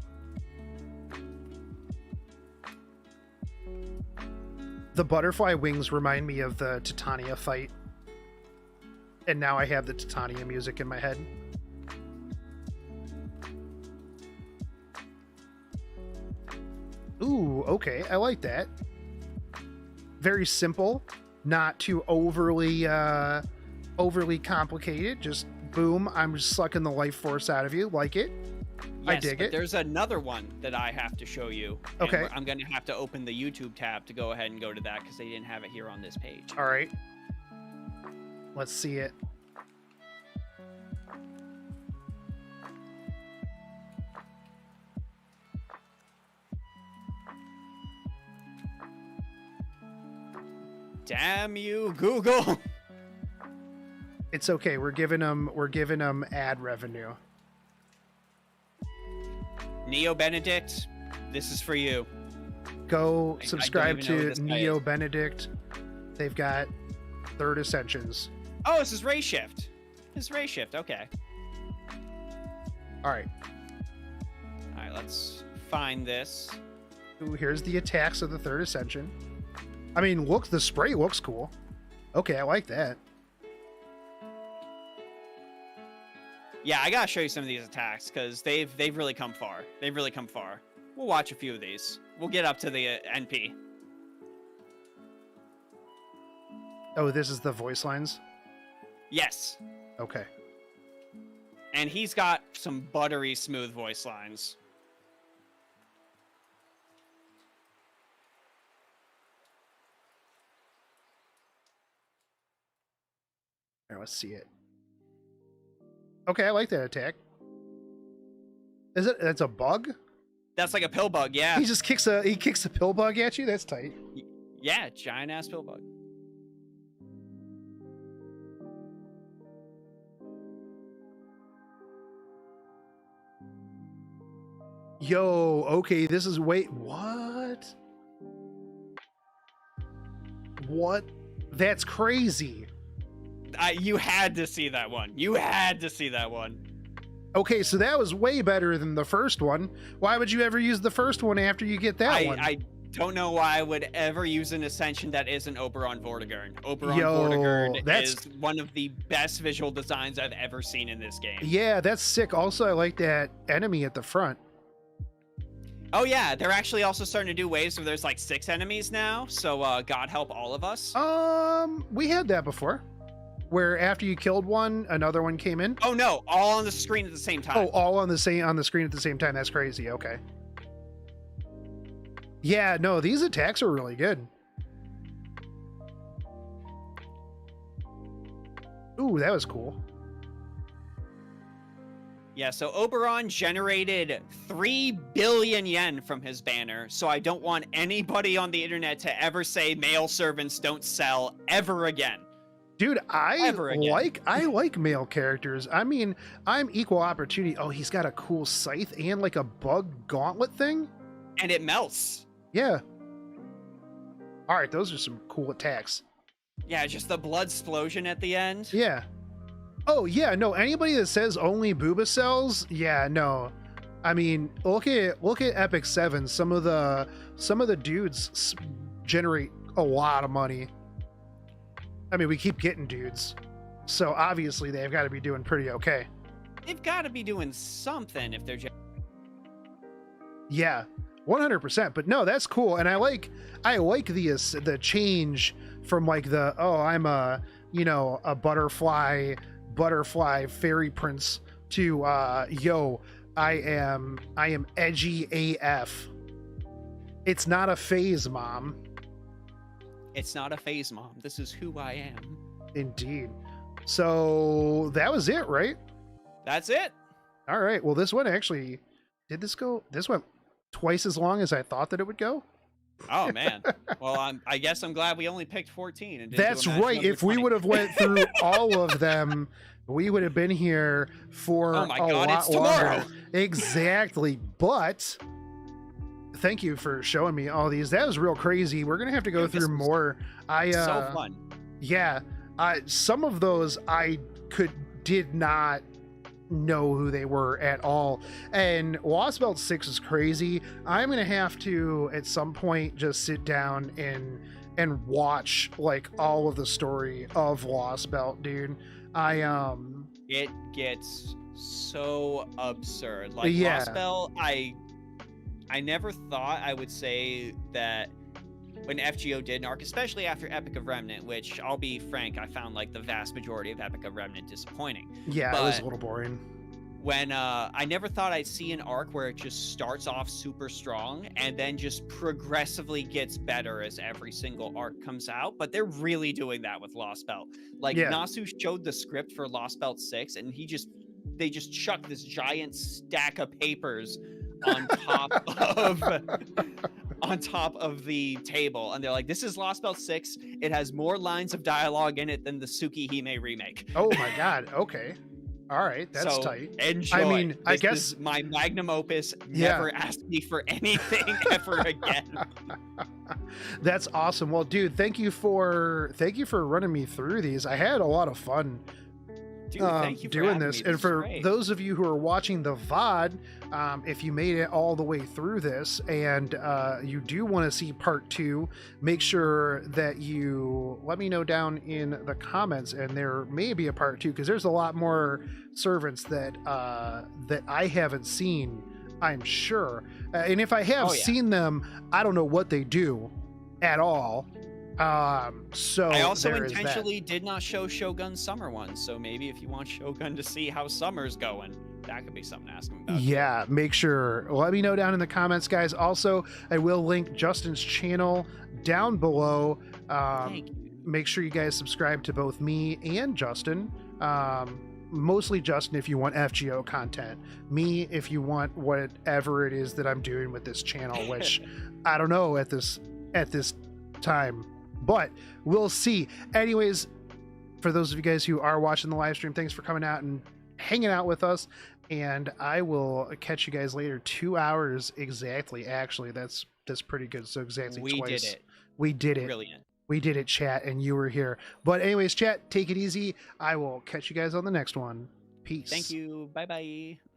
The butterfly wings remind me of the Titania fight. And now I have the Titania music in my head. Ooh, okay. I like that. Very simple. Not too overly complicated. Just boom, I'm just sucking the life force out of you. Like it. Yes, I dig it. There's another one that I have to show you. Okay. I'm going to have to open the YouTube tab to go ahead and go to that because they didn't have it here on this page. All right. Let's see it. Damn you, Google. It's okay. We're giving them ad revenue. Neo Benedict, this is for you. Go subscribe to Neo Benedict. They've got 3rd Ascensions. Oh, this is Ray Shift. Okay. All right. Let's find this. Ooh, here's the attacks of the 3rd Ascension. I mean, look, the spray looks cool. Okay, I like that. Yeah, I gotta show you some of these attacks because they've really come far. We'll watch a few of these. We'll get up to the NP. Oh, this is the voice lines? Yes. Okay. And he's got some buttery smooth voice lines. All right, let's see it. Okay, I like that attack. Is it? That's a bug? That's like a pill bug, yeah. He just kicks a pill bug at you. That's tight. Yeah, giant ass pill bug. Yo, okay, this is what? What? That's crazy. You had to see that one. You had to see that one. Okay, so that was way better than the first one. Why would you ever use the first one after you get that one? I don't know why I would ever use an ascension that isn't Oberon Vortigern. Oberon Yo, Vortigern that's... is one of the best visual designs I've ever seen in this game. Yeah, that's sick. Also, I like that enemy at the front. Oh yeah, they're actually also starting to do waves where there's like 6 enemies now. So God help all of us. We had that before, where after you killed one, another one came in. Oh no, all on the screen at the same time. Oh, all on the screen at the same time. That's crazy. Okay. Yeah, no, these attacks are really good. Ooh, that was cool. Yeah, so Oberon generated 3 billion yen from his banner, so I don't want anybody on the internet to ever say male servants don't sell ever again. Dude, I like male characters. I mean, I'm equal opportunity. Oh, he's got a cool scythe and like a bug gauntlet thing. And it melts. Yeah. All right, those are some cool attacks. Yeah, just the blood explosion at the end. Yeah. Oh yeah, no. Anybody that says only booba sells, yeah, no. I mean, look at Epic 7. Some of the dudes generate a lot of money. I mean, we keep getting dudes, so obviously they've got to be doing pretty okay. They've got to be doing something if they're. Yeah, 100%. But no, that's cool, and I like the change from like the I'm a butterfly fairy prince to I am edgy AF. It's not a phase, mom. It's not a phase, mom. This is who I am. Indeed. So that was it, right? That's it. All right. Well, this one actually this went twice as long as I thought that it would go. Oh man. Well, I guess I'm glad we only picked 14. And that's right. If we would have went through all of them, we would have been here for a lot longer. Exactly. But thank you for showing me all these. That was real crazy. We're gonna have to go through more. So fun. Yeah. Some of those I did not know who they were at all, and Lost Belt 6 is crazy. I'm gonna have to at some point just sit down and watch like all of the story of Lost Belt, dude. It gets so absurd. Like yeah. Lost Belt, I never thought I would say that when FGO did an arc, especially after Epic of Remnant, which I'll be frank, I found like the vast majority of Epic of Remnant disappointing. Yeah, it was a little boring. When I never thought I'd see an arc where it just starts off super strong and then just progressively gets better as every single arc comes out. But they're really doing that with Lost Belt. Like Nasu showed the script for Lost Belt 6, and they just chucked this giant stack of papers on top of the table, and they're like, this is Lost Belt 6. It has more lines of dialogue in it than the Tsukihime remake. Oh my god. Okay. All right, that's tight. Enjoy. I mean, I guess my magnum opus. Never asked me for anything ever again. That's awesome. Well, dude, thank you for running me through these. I had a lot of fun. Dude, thank you for doing this. And for great. Those of you who are watching the VOD, if you made it all the way through this and you do want to see part 2, make sure that you let me know down in the comments, and there may be a part 2 because there's a lot more servants that I haven't seen, I'm sure. And if I have seen them, I don't know what they do at all. So I also intentionally did not show Shogun Summer one, so maybe if you want Shogun to see how summer's going, that could be something to ask him about. Yeah, make sure. Let me know down in the comments, guys. Also, I will link Justin's channel down below. Thank you. Make sure you guys subscribe to both me and Justin. mostly Justin if you want FGO content, me if you want whatever it is that I'm doing with this channel, which I don't know at this time, but we'll see. Anyways, for those of you guys who are watching the live stream, thanks for coming out and hanging out with us, and I will catch you guys later. 2 hours exactly. Actually, that's pretty good. So exactly twice. We did it. Brilliant. We did it, chat, and you were here. But anyways, chat, take it easy. I will catch you guys on the next one. Peace. Thank you. Bye bye.